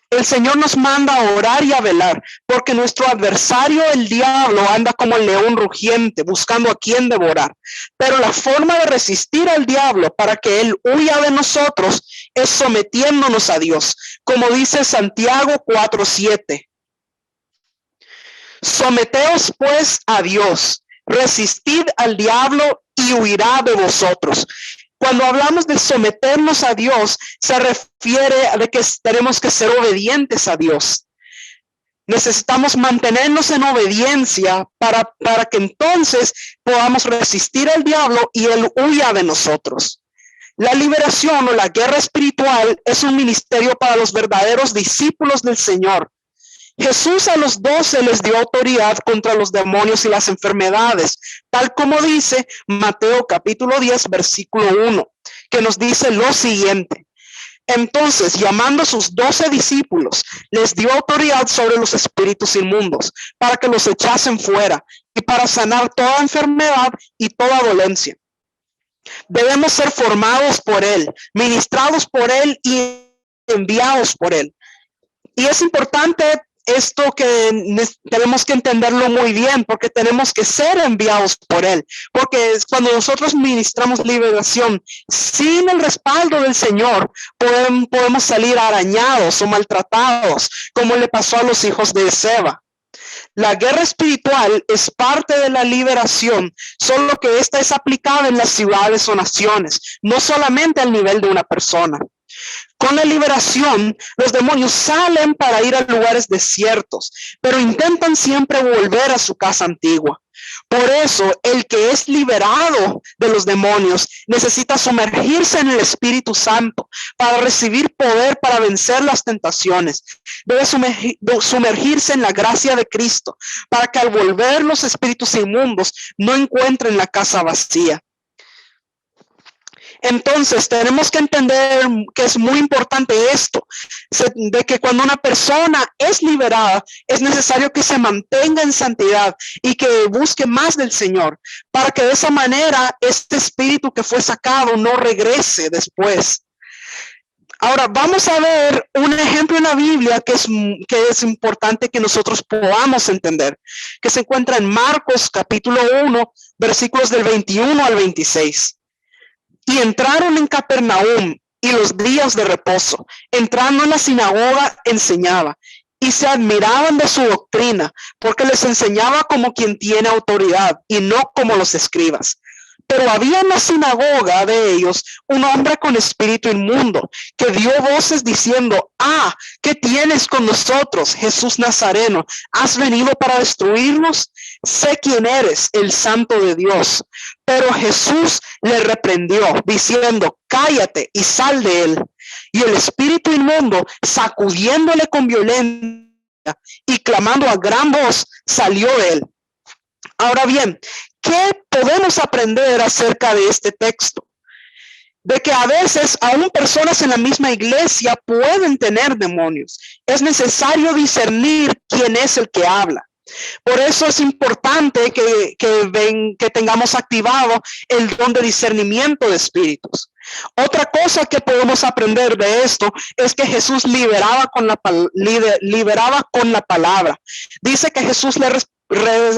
el Señor nos manda a orar y a velar, porque nuestro adversario, el diablo, anda como el león rugiente, buscando a quien devorar. Pero la forma de resistir al diablo para que él huya de nosotros es sometiéndonos a Dios, como dice Santiago 4:7. Someteos pues a Dios, resistid al diablo y huirá de vosotros. Cuando hablamos de someternos a Dios, se refiere a que tenemos que ser obedientes a Dios. Necesitamos mantenernos en obediencia para que entonces podamos resistir al diablo y él huya de nosotros. La liberación o la guerra espiritual es un ministerio para los verdaderos discípulos del Señor. Jesús a los 12 les dio autoridad contra los demonios y las enfermedades, tal como dice Mateo capítulo 10, versículo 1, que nos dice lo siguiente. Entonces, llamando a sus 12 discípulos, les dio autoridad sobre los espíritus inmundos, para que los echasen fuera y para sanar toda enfermedad y toda dolencia. Debemos ser formados por Él, ministrados por Él y enviados por Él. Y es importante esto que tenemos que entenderlo muy bien, porque tenemos que ser enviados por Él, porque cuando nosotros ministramos liberación sin el respaldo del Señor, podemos salir arañados o maltratados, como le pasó a los hijos de Seba. La guerra espiritual es parte de la liberación, solo que esta es aplicada en las ciudades o naciones, no solamente al nivel de una persona. Con la liberación, los demonios salen para ir a lugares desiertos, pero intentan siempre volver a su casa antigua. Por eso, el que es liberado de los demonios necesita sumergirse en el Espíritu Santo para recibir poder para vencer las tentaciones. Debe sumergirse en la gracia de Cristo para que al volver los espíritus inmundos no encuentren la casa vacía. Entonces tenemos que entender que es muy importante esto, de que cuando una persona es liberada, es necesario que se mantenga en santidad y que busque más del Señor, para que de esa manera este espíritu que fue sacado no regrese después. Ahora vamos a ver un ejemplo en la Biblia que es importante que nosotros podamos entender, que se encuentra en Marcos capítulo 1, versículos del 21 al 26. Y entraron en Capernaum y los días de reposo, entrando en la sinagoga, enseñaba, y se admiraban de su doctrina, porque les enseñaba como quien tiene autoridad y no como los escribas. Pero había en la sinagoga de ellos un hombre con espíritu inmundo, que dio voces diciendo: ah, ¿qué tienes con nosotros, Jesús Nazareno? ¿Has venido para destruirnos? Sé quién eres, el Santo de Dios. Pero Jesús le reprendió, diciendo: cállate y sal de él. Y el espíritu inmundo, sacudiéndole con violencia y clamando a gran voz, salió de él. Ahora bien, ¿qué podemos aprender acerca de este texto? De que a veces aún personas en la misma iglesia pueden tener demonios. Es necesario discernir quién es el que habla. Por eso es importante que tengamos activado el don de discernimiento de espíritus. Otra cosa que podemos aprender de esto es que Jesús liberaba con la palabra. Dice que Jesús le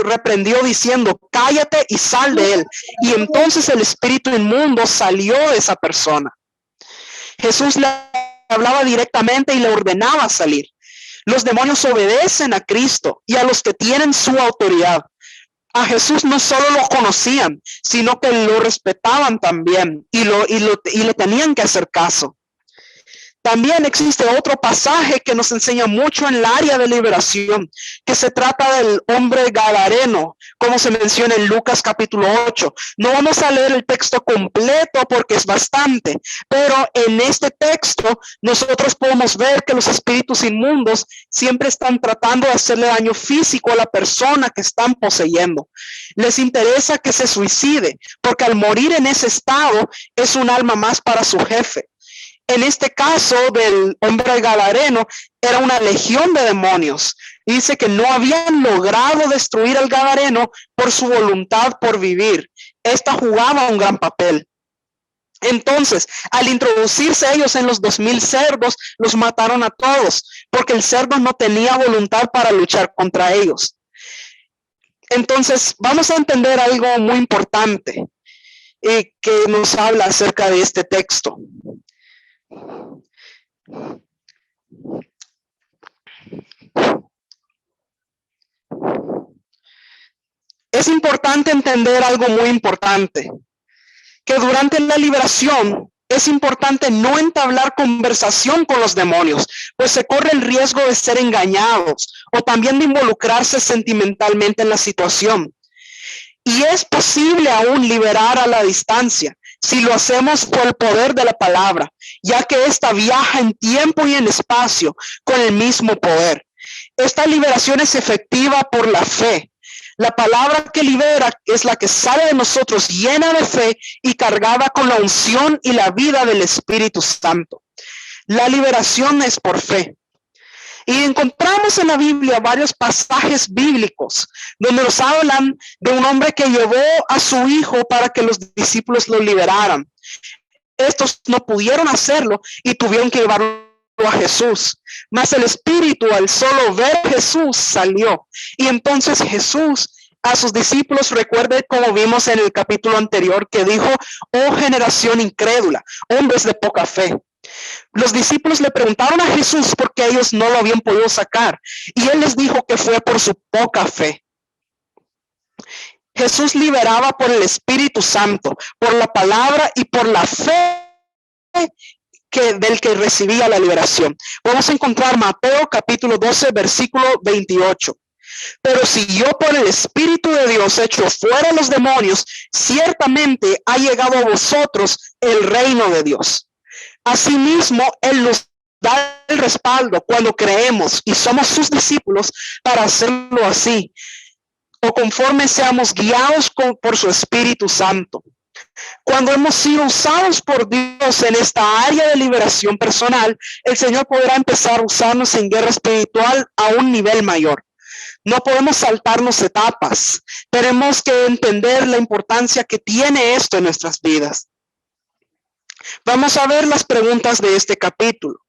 reprendió diciendo: cállate y sal de él. Y entonces el espíritu inmundo salió de esa persona. Jesús le hablaba directamente y le ordenaba salir. Los demonios obedecen a Cristo y a los que tienen su autoridad. A Jesús no solo lo conocían, sino que lo respetaban también y le tenían que hacer caso. También existe otro pasaje que nos enseña mucho en el área de liberación, que se trata del hombre gadareno, como se menciona en Lucas capítulo 8. No vamos a leer el texto completo porque es bastante, pero en este texto nosotros podemos ver que los espíritus inmundos siempre están tratando de hacerle daño físico a la persona que están poseyendo. Les interesa que se suicide, porque al morir en ese estado es un alma más para su jefe. En este caso del hombre gadareno era una legión de demonios. Dice que no habían logrado destruir al gadareno por su voluntad por vivir. Esta jugaba un gran papel. Entonces, al introducirse ellos en los 2000 cerdos, los mataron a todos, porque el cerdo no tenía voluntad para luchar contra ellos. Entonces, vamos a entender algo muy importante que nos habla acerca de este texto. Es importante entender algo muy importante, que durante la liberación es importante no entablar conversación con los demonios, pues se corre el riesgo de ser engañados o también de involucrarse sentimentalmente en la situación. Y es posible aún liberar a la distancia si lo hacemos por el poder de la palabra, ya que ésta viaja en tiempo y en espacio con el mismo poder. Esta liberación es efectiva por la fe. La palabra que libera es la que sale de nosotros llena de fe y cargada con la unción y la vida del Espíritu Santo. La liberación es por fe. Y encontramos en la Biblia varios pasajes bíblicos donde nos hablan de un hombre que llevó a su hijo para que los discípulos lo liberaran. Estos no pudieron hacerlo y tuvieron que llevarlo a Jesús. Mas el espíritu, al solo ver a Jesús, salió. Y entonces Jesús a sus discípulos, recuerde como vimos en el capítulo anterior, que dijo: oh generación incrédula, hombres de poca fe. Los discípulos le preguntaron a Jesús por qué ellos no lo habían podido sacar, y él les dijo que fue por su poca fe. Jesús liberaba por el Espíritu Santo, por la palabra y por la fe del que recibía la liberación. Vamos a encontrar Mateo capítulo 12, versículo 28. Pero si yo por el Espíritu de Dios echo fuera los demonios, ciertamente ha llegado a vosotros el reino de Dios. Asimismo, Él nos da el respaldo cuando creemos y somos sus discípulos para hacerlo así, o conforme seamos guiados por su Espíritu Santo. Cuando hemos sido usados por Dios en esta área de liberación personal, el Señor podrá empezar a usarnos en guerra espiritual a un nivel mayor. No podemos saltarnos etapas. Tenemos que entender la importancia que tiene esto en nuestras vidas. Vamos a ver las preguntas de este capítulo.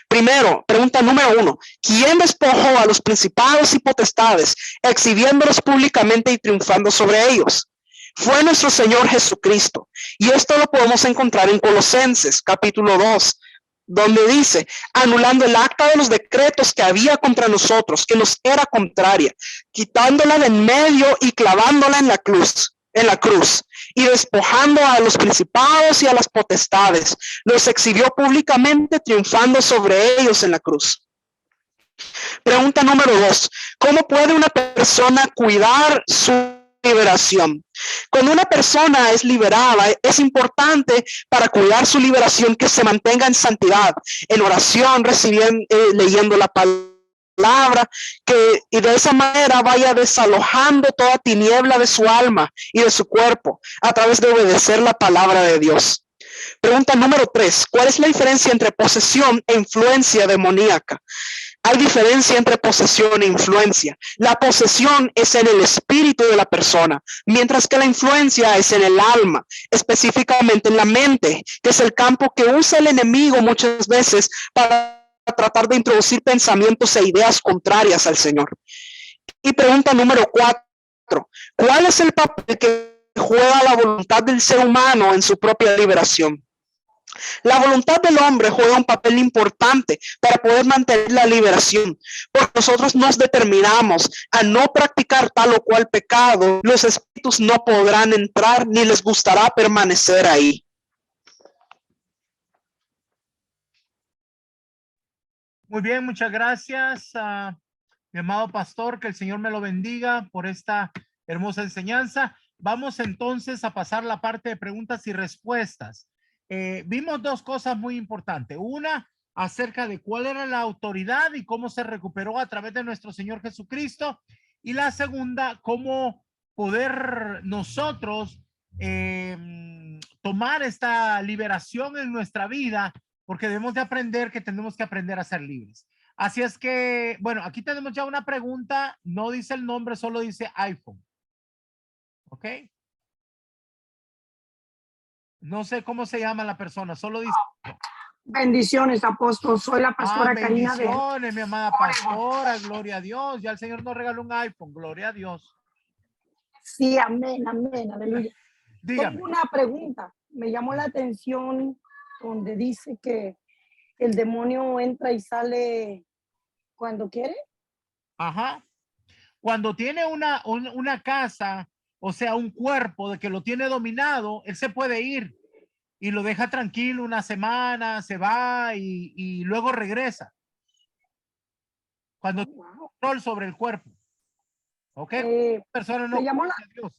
Primero, pregunta número 1. ¿Quién despojó a los principados y potestades, exhibiéndolos públicamente y triunfando sobre ellos? Fue nuestro Señor Jesucristo. Y esto lo podemos encontrar en Colosenses, capítulo 2, donde dice, anulando el acta de los decretos que había contra nosotros, que nos era contraria, quitándola de en medio y clavándola en la cruz, y despojando a los principados y a las potestades, los exhibió públicamente, triunfando sobre ellos en la cruz. Pregunta número 2. ¿Cómo puede una persona cuidar su liberación? Cuando una persona es liberada, es importante para cuidar su liberación que se mantenga en santidad, en oración, leyendo la palabra, y de esa manera vaya desalojando toda tiniebla de su alma y de su cuerpo a través de obedecer la palabra de Dios. Pregunta número 3. ¿Cuál es la diferencia entre posesión e influencia demoníaca? Hay diferencia entre posesión e influencia. La posesión es en el espíritu de la persona, mientras que la influencia es en el alma, específicamente en la mente, que es el campo que usa el enemigo muchas veces para tratar de introducir pensamientos e ideas contrarias al Señor. Y pregunta número 4. ¿Cuál es el papel que juega la voluntad del ser humano en su propia liberación? La voluntad del hombre juega un papel importante para poder mantener la liberación, porque nosotros nos determinamos a no practicar tal o cual pecado. Los espíritus no podrán entrar ni les gustará permanecer ahí. Muy bien, muchas gracias, mi amado pastor, que el Señor me lo bendiga por esta hermosa enseñanza. Vamos entonces a pasar la parte de preguntas y respuestas. Vimos dos cosas muy importantes. Una, acerca de cuál era la autoridad y cómo se recuperó a través de nuestro Señor Jesucristo. Y la segunda, cómo poder nosotros tomar esta liberación en nuestra vida, porque debemos de aprender que tenemos que aprender a ser libres. Así es que, bueno, aquí tenemos ya una pregunta. No dice el nombre, solo dice iPhone. ¿Ok? No sé cómo se llama la persona, solo dice. Bendiciones, apóstol. Soy la pastora Karina de... Bendiciones, mi amada pastora, gloria a Dios. Ya el Señor nos regaló un iPhone, gloria a Dios. Sí, amén, amén, aleluya. Dígame. Tengo una pregunta. Me llamó la atención donde dice que el demonio entra y sale cuando quiere. Ajá. Cuando tiene una casa, o sea, un cuerpo de que lo tiene dominado, él se puede ir y lo deja tranquilo una semana, se va y luego regresa. Cuando tiene control sobre el cuerpo. ¿Ok? Persona no llamó conoce a Dios.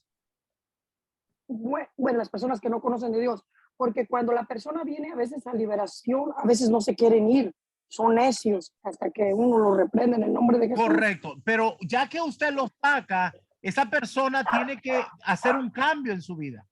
Bueno, las personas que no conocen de Dios, porque cuando la persona viene a veces a liberación, a veces no se quieren ir, son necios hasta que uno lo reprende en el nombre de Jesús. Correcto, pero ya que usted lo saca, esa persona tiene que hacer un cambio en su vida.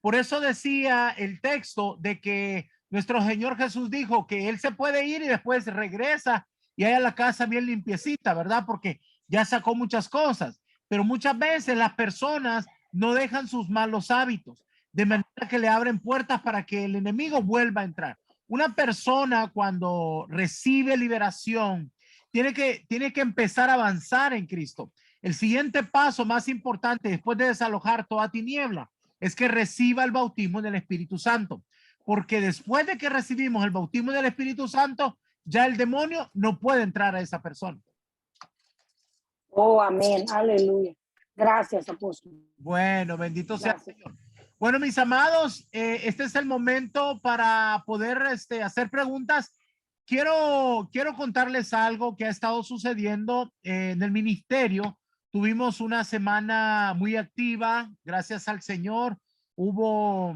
Por eso decía el texto de que nuestro Señor Jesús dijo que él se puede ir y después regresa y hay a la casa bien limpiecita, ¿verdad? Porque ya sacó muchas cosas, pero muchas veces las personas no dejan sus malos hábitos, de manera que le abren puertas para que el enemigo vuelva a entrar. Una persona cuando recibe liberación tiene que empezar a avanzar en Cristo. El siguiente paso más importante después de desalojar toda tiniebla es que reciba el bautismo del Espíritu Santo, porque después de que recibimos el bautismo del Espíritu Santo, ya el demonio no puede entrar a esa persona. Oh, amén, aleluya. Gracias, apóstol. Bueno, bendito sea el Señor. Bueno, mis amados, este es el momento para poder hacer preguntas. Quiero contarles algo que ha estado sucediendo en el ministerio. Tuvimos una semana muy activa, gracias al Señor. Hubo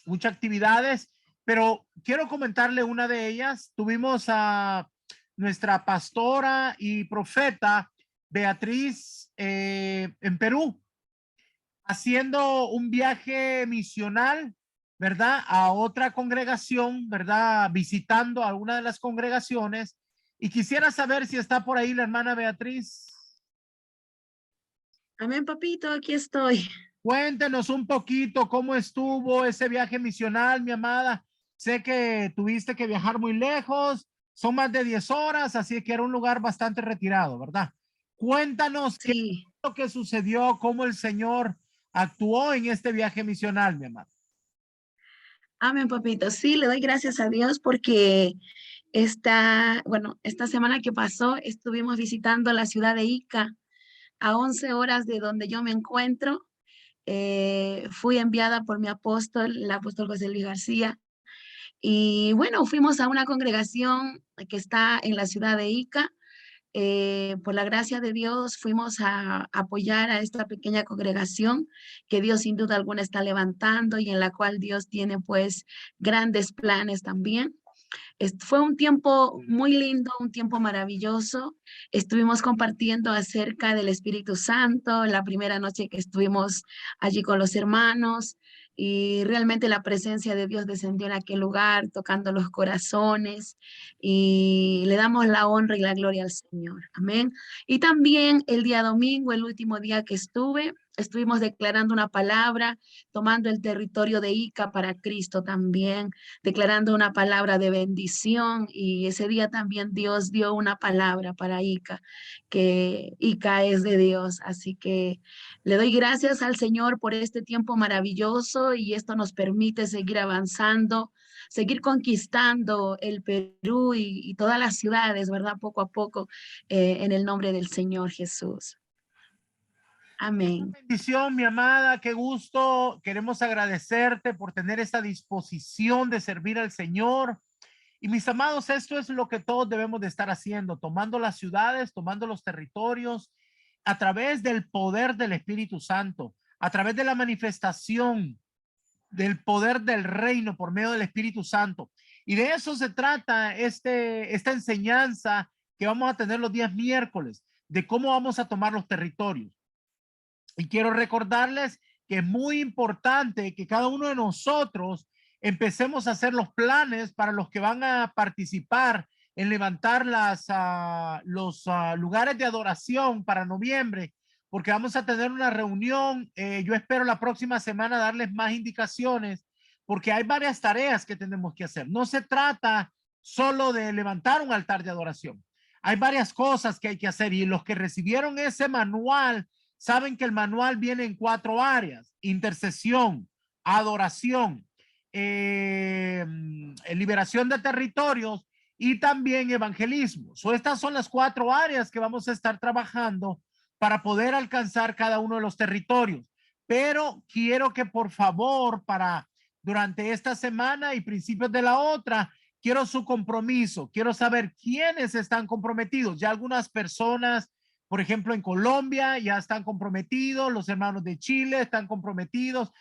muchas actividades, pero quiero comentarle una de ellas. Tuvimos a nuestra pastora y profeta Beatriz en Perú. haciendo un viaje misional, ¿verdad? A otra congregación, ¿verdad? Visitando a una de las congregaciones. Y quisiera saber si está por ahí la hermana Beatriz. Amén, papito, aquí estoy. Cuéntenos un poquito cómo estuvo ese viaje misional, mi amada. Sé que tuviste que viajar muy lejos, son más de 10 horas, así que era un lugar bastante retirado, ¿verdad? Cuéntanos qué Sí, es lo que sucedió, cómo el Señor actuó en este viaje misional, mi amada. amén, papito. Sí, le doy gracias a Dios porque esta semana que pasó estuvimos visitando la ciudad de Ica, a 11 horas de donde yo me encuentro. Fui enviada por mi apóstol, el apóstol José Luis García. Y bueno, fuimos a una congregación que está en la ciudad de Ica. Por la gracia de Dios fuimos a apoyar a esta pequeña congregación que Dios sin duda alguna está levantando y en la cual Dios tiene pues grandes planes también. Fue un tiempo muy lindo, un tiempo maravilloso. Estuvimos compartiendo acerca del Espíritu Santo la primera noche que estuvimos allí con los hermanos y realmente la presencia de Dios descendió en aquel lugar, tocando los corazones y le damos la honra y la gloria al Señor. Amén. Y también el día domingo, el último día que estuvimos declarando una palabra, tomando el territorio de Ica para Cristo también, declarando una palabra de bendición y ese día también Dios dio una palabra para Ica, que Ica es de Dios. Así que le doy gracias al Señor por este tiempo maravilloso y esto nos permite seguir avanzando, seguir conquistando el Perú y todas las ciudades, ¿verdad? Poco a poco, en el nombre del Señor Jesús. Amén. Bendición, mi amada, qué gusto. Queremos agradecerte por tener esta disposición de servir al Señor. Y mis amados, esto es lo que todos debemos de estar haciendo, tomando las ciudades, tomando los territorios a través del poder del Espíritu Santo, a través de la manifestación del poder del reino por medio del Espíritu Santo. Y de eso se trata esta enseñanza que vamos a tener los días miércoles, de cómo vamos a tomar los territorios. Y quiero recordarles que es muy importante que cada uno de nosotros empecemos a hacer los planes para los que van a participar en levantar los lugares de adoración para noviembre, porque vamos a tener una reunión. Yo espero la próxima semana darles más indicaciones, porque hay varias tareas que tenemos que hacer. No se trata solo de levantar un altar de adoración. Hay varias cosas que hay que hacer y los que recibieron ese manual saben que el manual viene en 4 áreas: intercesión, adoración, liberación de territorios y también evangelismo. Estas son las 4 áreas que vamos a estar trabajando para poder alcanzar cada uno de los territorios. Pero quiero que por favor, durante esta semana y principios de la otra, quiero su compromiso. Quiero saber quiénes están comprometidos. Ya algunas personas, por ejemplo, en Colombia ya están comprometidos, los hermanos de Chile están comprometidos.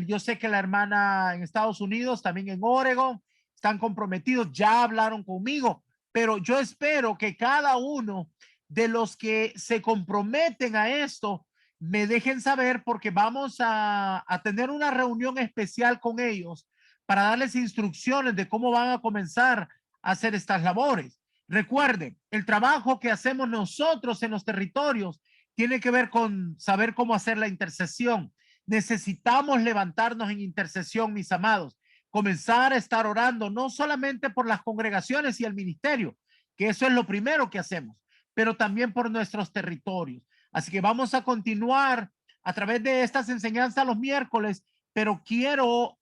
Yo sé que la hermana en Estados Unidos, también en Oregon, están comprometidos, ya hablaron conmigo, pero yo espero que cada uno de los que se comprometen a esto me dejen saber, porque vamos a tener una reunión especial con ellos para darles instrucciones de cómo van a comenzar a hacer estas labores. Recuerden, el trabajo que hacemos nosotros en los territorios tiene que ver con saber cómo hacer la intercesión. Necesitamos levantarnos en intercesión, mis amados, comenzar a estar orando, no solamente por las congregaciones y el ministerio, que eso es lo primero que hacemos, pero también por nuestros territorios. Así que vamos a continuar a través de estas enseñanzas los miércoles, pero quiero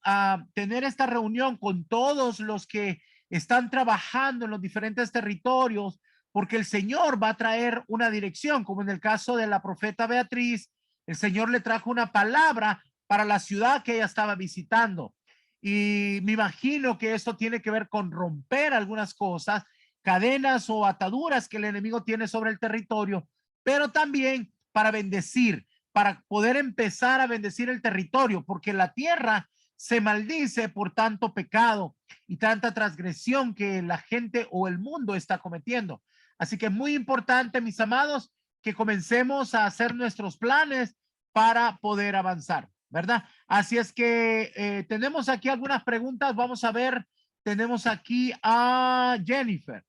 tener esta reunión con todos los que están trabajando en los diferentes territorios, porque el Señor va a traer una dirección, como en el caso de la profeta Beatriz. El Señor le trajo una palabra para la ciudad que ella estaba visitando. Y me imagino que esto tiene que ver con romper algunas cosas, cadenas o ataduras que el enemigo tiene sobre el territorio, pero también para bendecir, para poder empezar a bendecir el territorio, porque la tierra se maldice por tanto pecado y tanta transgresión que la gente o el mundo está cometiendo. Así que es muy importante, mis amados, que comencemos a hacer nuestros planes para poder avanzar, ¿verdad? Así es que tenemos aquí algunas preguntas. Vamos a ver, tenemos aquí a Jennifer.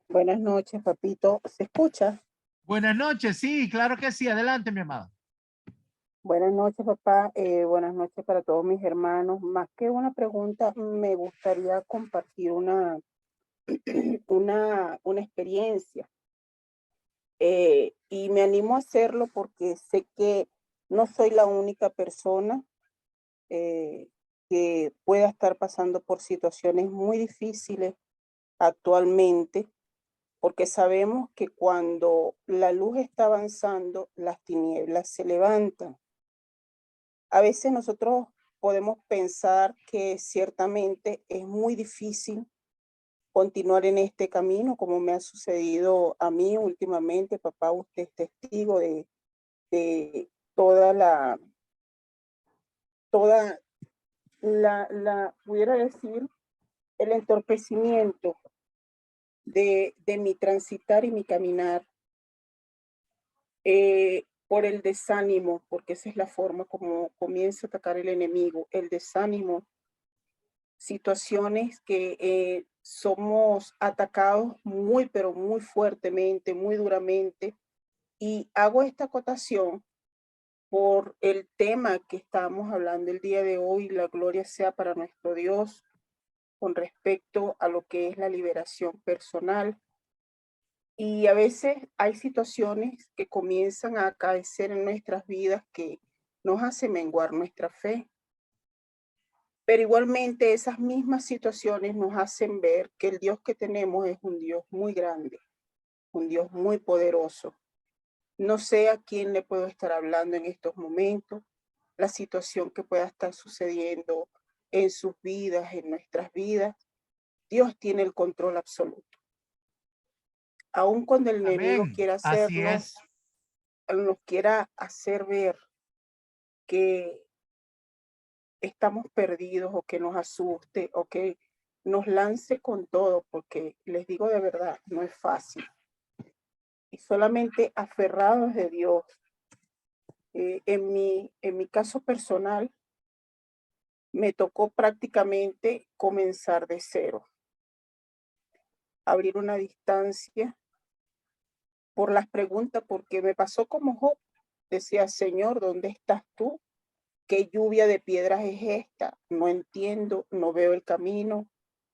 Buenas noches, papito. ¿Se escucha? Buenas noches, sí, claro que sí. Adelante, mi amada. Buenas noches, papá. Buenas noches para todos mis hermanos. Más que una pregunta, me gustaría compartir una experiencia. Y me animo a hacerlo porque sé que no soy la única persona que pueda estar pasando por situaciones muy difíciles actualmente, porque sabemos que cuando la luz está avanzando, las tinieblas se levantan. A veces nosotros podemos pensar que ciertamente es muy difícil continuar en este camino, como me ha sucedido a mí últimamente. Papá, usted es testigo de toda pudiera decir, el entorpecimiento de mi transitar y mi caminar, por el desánimo, porque esa es la forma como comienza a atacar el enemigo, el desánimo, situaciones que somos atacados muy, pero muy fuertemente, muy duramente. Y hago esta acotación por el tema que estamos hablando el día de hoy, la gloria sea para nuestro Dios, con respecto a lo que es la liberación personal. Y a veces hay situaciones que comienzan a acaecer en nuestras vidas que nos hacen menguar nuestra fe. Pero igualmente esas mismas situaciones nos hacen ver que el Dios que tenemos es un Dios muy grande, un Dios muy poderoso. No sé a quién le puedo estar hablando en estos momentos, la situación que pueda estar sucediendo en sus vidas, en nuestras vidas. Dios tiene el control absoluto. Aun cuando el enemigo Amén. quiera Así hacerlo, es. nos quiera hacer ver que estamos perdidos o que nos asuste o que nos lance con todo, porque les digo de verdad, no es fácil. Y solamente aferrados de Dios. En mi caso personal, me tocó prácticamente comenzar de cero. Abrir una distancia por las preguntas, porque me pasó como Job. Decía, Señor, ¿dónde estás tú? ¿Qué lluvia de piedras es esta? No entiendo, no veo el camino.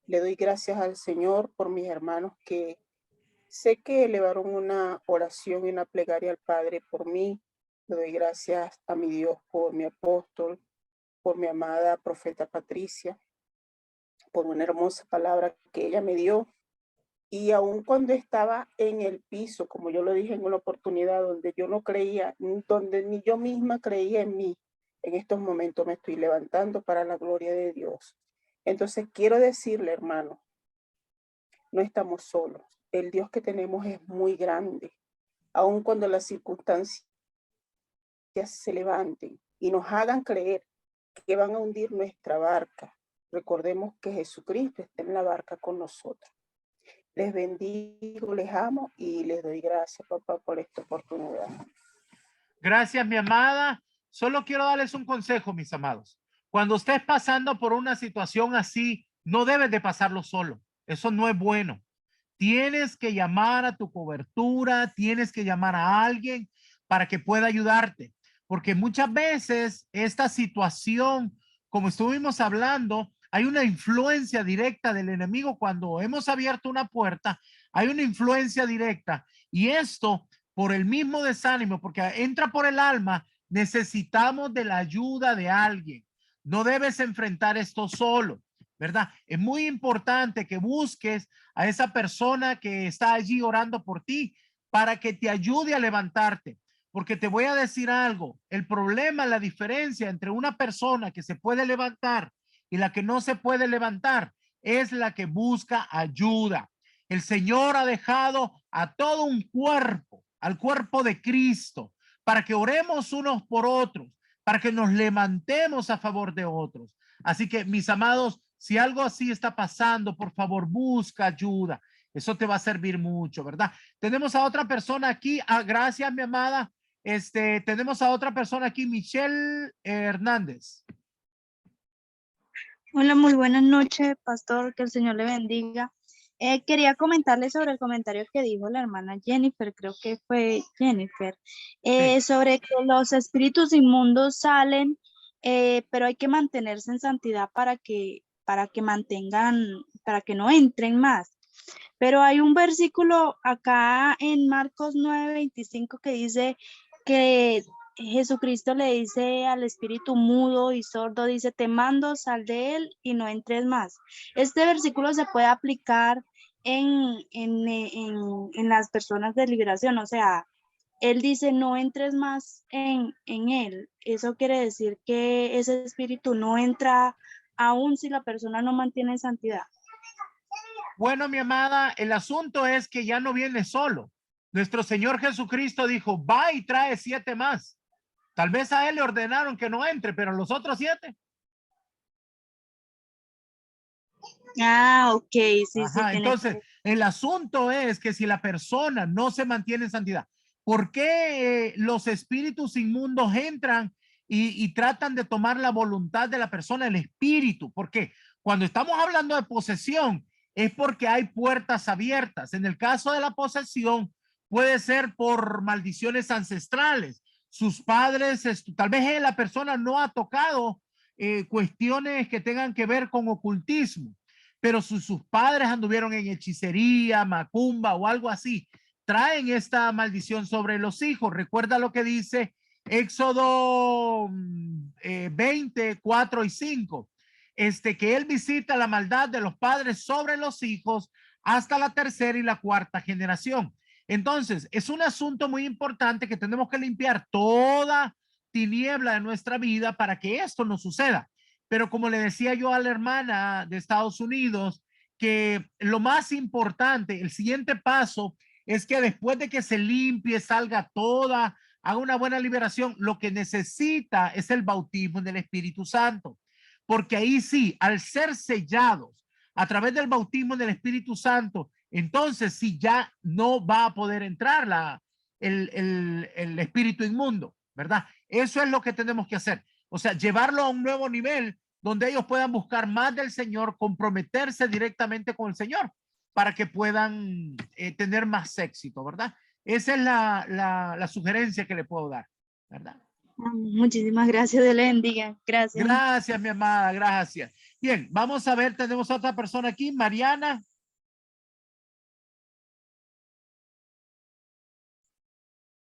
Le doy gracias al Señor por mis hermanos que sé que elevaron una oración y una plegaria al Padre por mí. Le doy gracias a mi Dios por mi apóstol, por mi amada profeta Patricia, por una hermosa palabra que ella me dio. Y aun cuando estaba en el piso, como yo lo dije en una oportunidad donde yo no creía, donde ni yo misma creía en mí, en estos momentos me estoy levantando para la gloria de Dios. Entonces quiero decirle, hermano, no estamos solos. El Dios que tenemos es muy grande. Aun cuando las circunstancias se levanten y nos hagan creer que van a hundir nuestra barca, recordemos que Jesucristo está en la barca con nosotros. Les bendigo, les amo y les doy gracias, papá, por esta oportunidad. Gracias, mi amada. Solo quiero darles un consejo, mis amados. Cuando estés pasando por una situación así, no debes de pasarlo solo. Eso no es bueno. Tienes que llamar a tu cobertura, tienes que llamar a alguien para que pueda ayudarte. Porque muchas veces esta situación, como estuvimos hablando, hay una influencia directa del enemigo. Cuando hemos abierto una puerta, hay una influencia directa. Y esto, por el mismo desánimo, porque entra por el alma, necesitamos de la ayuda de alguien. No debes enfrentar esto solo, ¿verdad? Es muy importante que busques a esa persona que está allí orando por ti para que te ayude a levantarte. Porque te voy a decir algo, el problema, la diferencia entre una persona que se puede levantar y la que no se puede levantar es la que busca ayuda. El Señor ha dejado a todo un cuerpo, al cuerpo de Cristo, para que oremos unos por otros, para que nos levantemos a favor de otros. Así que, mis amados, si algo así está pasando, por favor, busca ayuda. Eso te va a servir mucho, ¿verdad? Tenemos a otra persona aquí. Ah, gracias, mi amada. Tenemos a otra persona aquí, Michelle Hernández. Hola, muy buenas noches, pastor, que el Señor le bendiga. Quería comentarle sobre el comentario que dijo la hermana Jennifer, creo que fue Jennifer, sobre que los espíritus inmundos salen, pero hay que mantenerse en santidad para que no entren más. Pero hay un versículo acá en Marcos 9:25 que dice que Jesucristo le dice al espíritu mudo y sordo, dice, te mando, sal de él y no entres más. Este versículo se puede aplicar en las personas de liberación, o sea, él dice, no entres más en él. Eso quiere decir que ese espíritu no entra aún si la persona no mantiene santidad. Bueno, mi amada, el asunto es que ya no viene solo. Nuestro Señor Jesucristo dijo, va y trae 7 más. Tal vez a él le ordenaron que no entre, pero los otros 7. Ah, ok, sí, Ajá, sí. entonces, el asunto es que si la persona no se mantiene en santidad, ¿por qué los espíritus inmundos entran y tratan de tomar la voluntad de la persona, el espíritu? Porque cuando estamos hablando de posesión, es porque hay puertas abiertas. En el caso de la posesión, puede ser por maldiciones ancestrales. Sus padres, tal vez la persona no ha tocado cuestiones que tengan que ver con ocultismo, pero sus padres anduvieron en hechicería, macumba o algo así, traen esta maldición sobre los hijos. Recuerda lo que dice Éxodo 20, 4 y 5. Que él visita la maldad de los padres sobre los hijos hasta la 3ª y la 4ª generación. Entonces, es un asunto muy importante que tenemos que limpiar toda tiniebla de nuestra vida para que esto no suceda. Pero como le decía yo a la hermana de Estados Unidos, que lo más importante, el siguiente paso es que después de que se limpie, salga toda, haga una buena liberación, lo que necesita es el bautismo en el Espíritu Santo. Porque ahí sí, al ser sellados a través del bautismo en el Espíritu Santo, entonces sí ya no va a poder entrar el espíritu inmundo, ¿verdad? Eso es lo que tenemos que hacer. O sea, llevarlo a un nuevo nivel donde ellos puedan buscar más del Señor, comprometerse directamente con el Señor para que puedan tener más éxito, ¿verdad? Esa es la sugerencia que le puedo dar, ¿verdad? Muchísimas gracias, Dios le bendiga. Gracias. Gracias, mi amada, gracias. Bien, vamos a ver, tenemos a otra persona aquí, Mariana.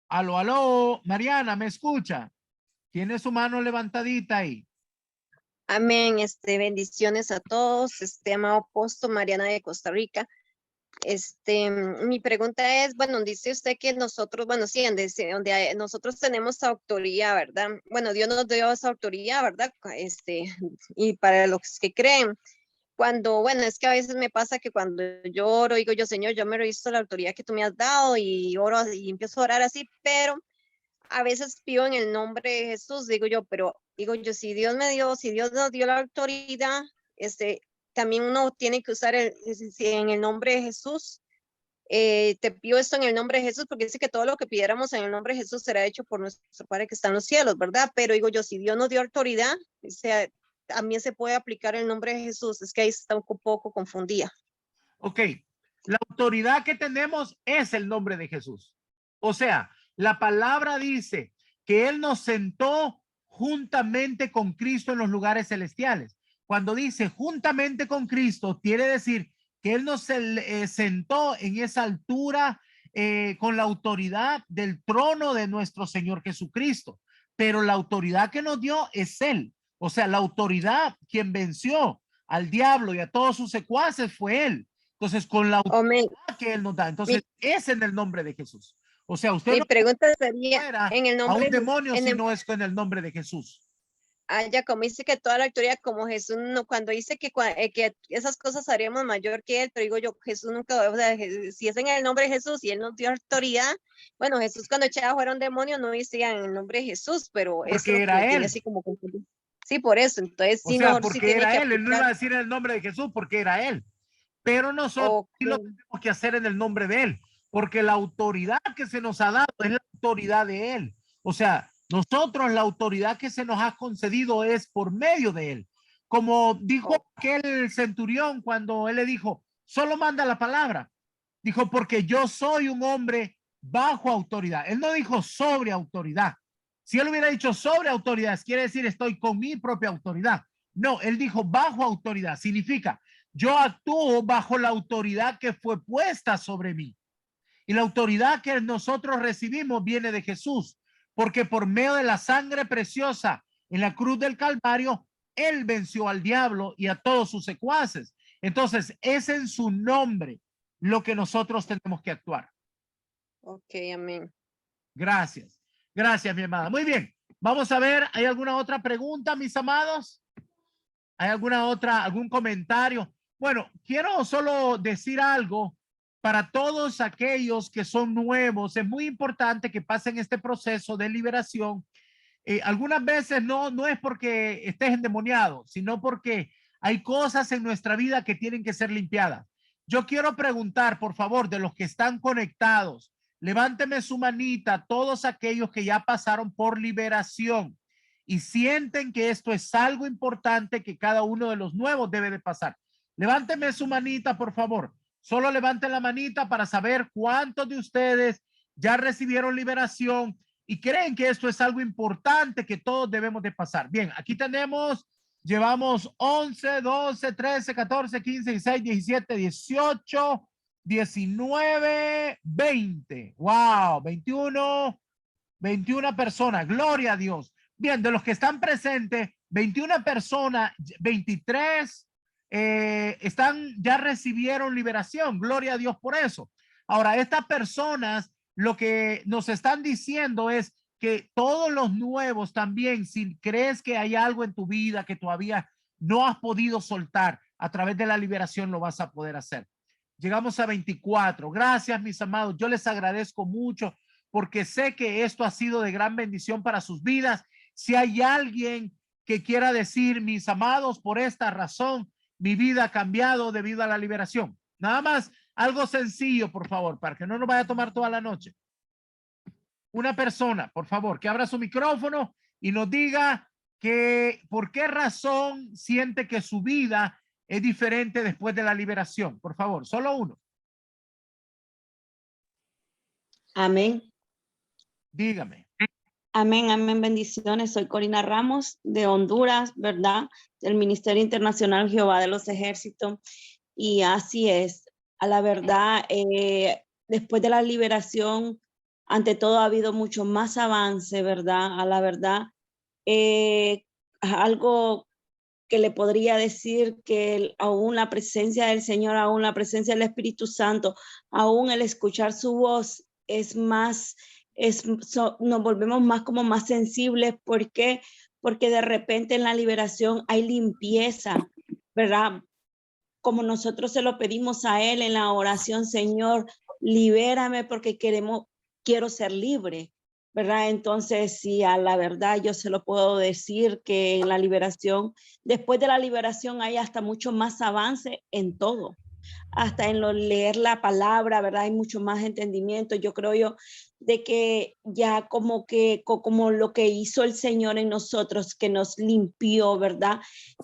Aló, Mariana, ¿me escucha? Tiene su mano levantadita ahí. Amén, bendiciones a todos, amado apóstol Mariana de Costa Rica. Mi pregunta es, bueno, dice usted que nosotros, bueno, sí, donde nosotros tenemos autoridad, ¿verdad? Bueno, Dios nos dio esa autoridad, ¿verdad? Y para los que creen, bueno, es que a veces me pasa que cuando yo oro, digo yo, Señor, yo me revisto la autoridad que tú me has dado y oro y empiezo a orar así, pero a veces pido en el nombre de Jesús, digo yo, pero digo yo, si Dios nos dio la autoridad, también uno tiene que usar en el nombre de Jesús. Te pido esto en el nombre de Jesús, porque dice que todo lo que pidiéramos en el nombre de Jesús será hecho por nuestro Padre que está en los cielos, ¿verdad? Pero digo yo, si Dios nos dio autoridad, también se puede aplicar el nombre de Jesús. Es que ahí está un poco confundida. Ok, la autoridad que tenemos es el nombre de Jesús. O sea, la palabra dice que Él nos sentó juntamente con Cristo en los lugares celestiales. Cuando dice juntamente con Cristo, quiere decir que Él nos sentó en esa altura con la autoridad del trono de nuestro Señor Jesucristo. Pero la autoridad que nos dio es Él. O sea, la autoridad, quien venció al diablo y a todos sus secuaces fue Él. Entonces, con la autoridad que Él nos da. Entonces, es en el nombre de Jesús. O sea, usted no pregunta sería en el nombre a un demonio si no es con el nombre de Jesús. Ya como dice que toda la autoridad, como Jesús, no, cuando dice que esas cosas haríamos mayor que Él, pero digo yo, Jesús nunca, o sea, si es en el nombre de Jesús y Él nos dio autoridad, bueno, Jesús cuando echaba fuera un demonio no decía en el nombre de Jesús, pero porque eso era Él. Así como sí, por eso, entonces sí, o sea, porque era Él, Él no iba a decir el nombre de Jesús porque era Él. pero nosotros sí lo tenemos que hacer en el nombre de Él, porque la autoridad que se nos ha dado es la autoridad de Él. O sea, nosotros la autoridad que se nos ha concedido es por medio de Él. Como dijo aquel centurión cuando Él le dijo, solo manda la palabra. Dijo, porque yo soy un hombre bajo autoridad. Él no dijo sobre autoridad. Si él hubiera dicho sobre autoridad, quiere decir estoy con mi propia autoridad. No, él dijo bajo autoridad. Significa, yo actúo bajo la autoridad que fue puesta sobre mí. Y la autoridad que nosotros recibimos viene de Jesús, porque por medio de la sangre preciosa en la cruz del Calvario, Él venció al diablo y a todos sus secuaces. Entonces, es en su nombre lo que nosotros tenemos que actuar. Ok, amén. Gracias. Gracias, mi amada. Muy bien. Vamos a ver, ¿hay alguna otra pregunta, mis amados? ¿Hay algún comentario? Bueno, quiero solo decir algo para todos aquellos que son nuevos. Es muy importante que pasen este proceso de liberación. Algunas veces no es porque estés endemoniado, sino porque hay cosas en nuestra vida que tienen que ser limpiadas. Yo quiero preguntar, por favor, de los que están conectados, levánteme su manita, todos aquellos que ya pasaron por liberación y sienten que esto es algo importante que cada uno de los nuevos debe de pasar. Levánteme su manita, por favor. Solo levanten la manita para saber cuántos de ustedes ya recibieron liberación y creen que esto es algo importante que todos debemos de pasar. Bien, aquí llevamos 11, 12, 13, 14, 15, 16, 17, 18, 19, 20. Wow, 21 personas. Gloria a Dios. Bien, de los que están presentes, 21 personas, 23 ya recibieron liberación. Gloria a Dios por eso. Ahora, estas personas lo que nos están diciendo es que todos los nuevos también, si crees que hay algo en tu vida que todavía no has podido soltar, a través de la liberación lo vas a poder hacer. Llegamos a 24. Gracias, mis amados. Yo les agradezco mucho porque sé que esto ha sido de gran bendición para sus vidas. Si hay alguien que quiera decir, mis amados, por esta razón, mi vida ha cambiado debido a la liberación. Nada más, algo sencillo, por favor, para que no nos vaya a tomar toda la noche. Una persona, por favor, que abra su micrófono y nos diga que por qué razón siente que su vida es diferente después de la liberación. Por favor, solo uno. Amén. Dígame. Amén, amén, bendiciones. Soy Corina Ramos de Honduras, ¿verdad? Del Ministerio Internacional Jehová de los Ejércitos. Y así es, a la verdad, después de la liberación, ante todo ha habido mucho más avance, ¿verdad? A la verdad, algo que le podría decir que aún la presencia del Señor, aún la presencia del Espíritu Santo, aún el escuchar su voz es más, nos volvemos más como más sensibles. ¿Por qué? Porque de repente en la liberación hay limpieza, ¿verdad? Como nosotros se lo pedimos a Él en la oración, Señor, libérame porque quiero ser libre, ¿verdad? Entonces, sí, a la verdad yo se lo puedo decir que en la liberación, después de la liberación hay hasta mucho más avance en todo, hasta en leer la palabra, ¿verdad? Hay mucho más entendimiento. Yo creo de que ya como lo que hizo el Señor en nosotros, que nos limpió, ¿verdad?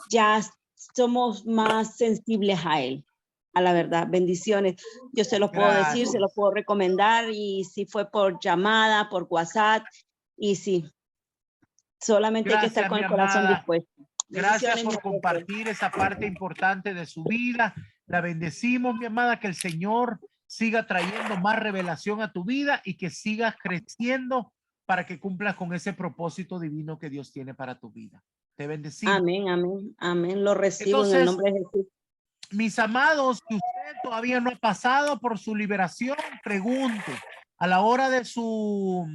Ya somos más sensibles a Él, a la verdad. Bendiciones. Yo se lo puedo decir, se lo puedo recomendar, y si fue por llamada, por WhatsApp, y sí, solamente hay que estar con el corazón dispuesto. Gracias por compartir esa parte importante de su vida. La bendecimos, mi amada, que el Señor siga trayendo más revelación a tu vida y que sigas creciendo para que cumplas con ese propósito divino que Dios tiene para tu vida. Te bendecimos. Amén, amén, amén. Lo recibo en el nombre de Jesús. Mis amados, si usted todavía no ha pasado por su liberación, pregunte a la hora de su,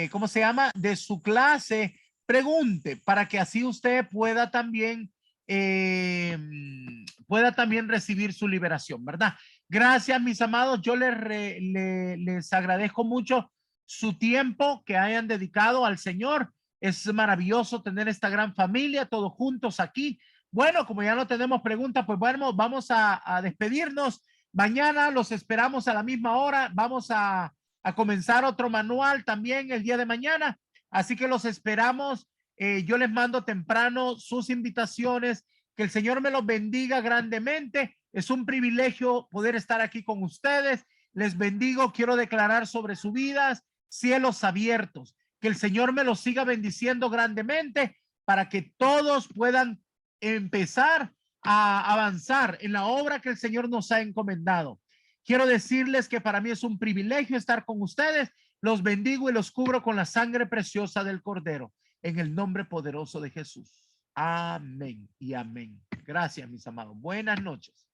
¿cómo se llama? De su clase, pregunte para que así usted pueda también recibir su liberación, ¿verdad? Gracias, mis amados. Yo les agradezco mucho su tiempo que hayan dedicado al Señor. Es maravilloso tener esta gran familia, todos juntos aquí. Bueno, como ya no tenemos preguntas, pues bueno, vamos a despedirnos. Mañana los esperamos a la misma hora. Vamos a comenzar otro manual también el día de mañana. Así que los esperamos. Yo les mando temprano sus invitaciones. Que el Señor me los bendiga grandemente. Es un privilegio poder estar aquí con ustedes. Les bendigo. Quiero declarar sobre sus vidas cielos abiertos. Que el Señor me los siga bendiciendo grandemente para que todos puedan empezar a avanzar en la obra que el Señor nos ha encomendado. Quiero decirles que para mí es un privilegio estar con ustedes. Los bendigo y los cubro con la sangre preciosa del Cordero, en el nombre poderoso de Jesús. Amén y amén. Gracias, mis amados. Buenas noches.